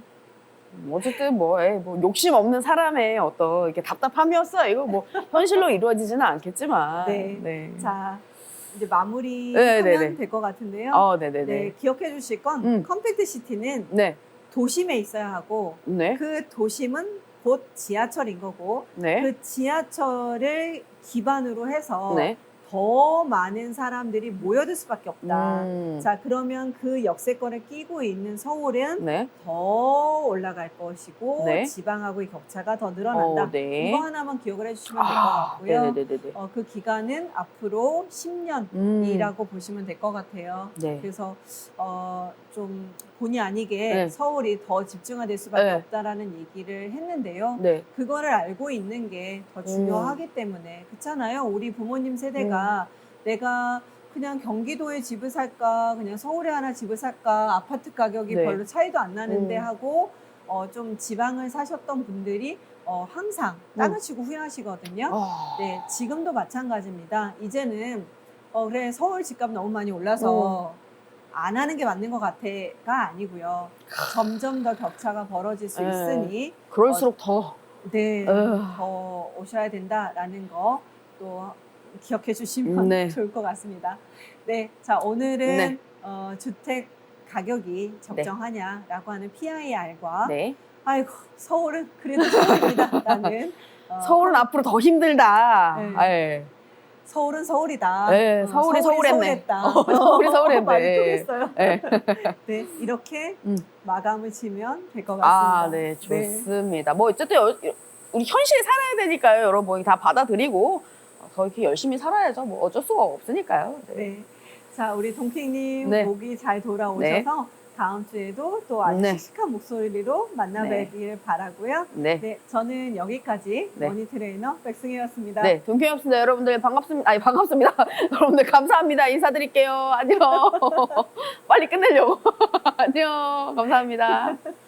어쨌든 뭐 욕심 없는 사람의 어떤 이렇게 답답함이었어. 이거 뭐 현실로 이루어지지는 않겠지만. 자, 이제 마무리하면 될 것 같은데요. 기억해 주실 건 컴팩트 시티는 도심에 있어야 하고 그 도심은 곧 지하철인 거고 그 지하철을 기반으로 해서 더 많은 사람들이 모여들 수밖에 없다. 자, 그러면 그 역세권을 끼고 있는 서울은 더 올라갈 것이고 지방하고의 격차가 더 늘어난다. 이거 하나만 기억을 해주시면 될 것 같고요. 그 기간은 앞으로 10년이라고 보시면 될 것 같아요. 그래서 좀 본의 아니게 서울이 더 집중화될 수밖에 없다라는 얘기를 했는데요. 그거를 알고 있는 게 더 중요하기 때문에 그렇잖아요. 우리 부모님 세대가 내가 그냥 경기도에 집을 살까 그냥 서울에 하나 집을 살까 아파트 가격이 별로 차이도 안 나는데 하고 좀 지방을 사셨던 분들이 항상 땅을 치고 후회하시거든요. 지금도 마찬가지입니다. 이제는 그래 서울 집값 너무 많이 올라서 안 하는 게 맞는 것 같아가 아니고요. 점점 더 격차가 벌어질 수 네. 있으니 그럴수록 더 네, 에휴. 더 오셔야 된다라는 거 또 기억해 주시면 네. 좋을 것 같습니다. 네, 자 오늘은 네. 주택 가격이 적정하냐라고 하는 PIR과 네. 아이고 서울은 그래도 서울입니다라는 서울은 앞으로 더 힘들다. 네. 네. 서울은 서울이다. 네, 서울이 서울했네. 서울했다. 서울이 서울했네. 많이 통했어요. 네. 네, 이렇게 음. 마감을 치면 될 것 같습니다. 아, 네, 좋습니다. 뭐 어쨌든 우리 현실에 살아야 되니까요, 여러분. 다 받아들이고 더 이렇게 열심히 살아야죠. 뭐 어쩔 수가 없으니까요. 네. 네. 자, 우리 동핑님 네. 목이 잘 돌아오셔서 다음 주에도 또 아주 네. 씩씩한 목소리로 만나뵙길 바라고요. 네. 네, 저는 여기까지 네. 머니 트레이너 백승혜였습니다. 네, 동경이었습니다. 여러분들 반갑습니다. 아니, 반갑습니다. 여러분들 감사합니다. 인사드릴게요. 안녕. 빨리 끝내려고. 안녕. 감사합니다.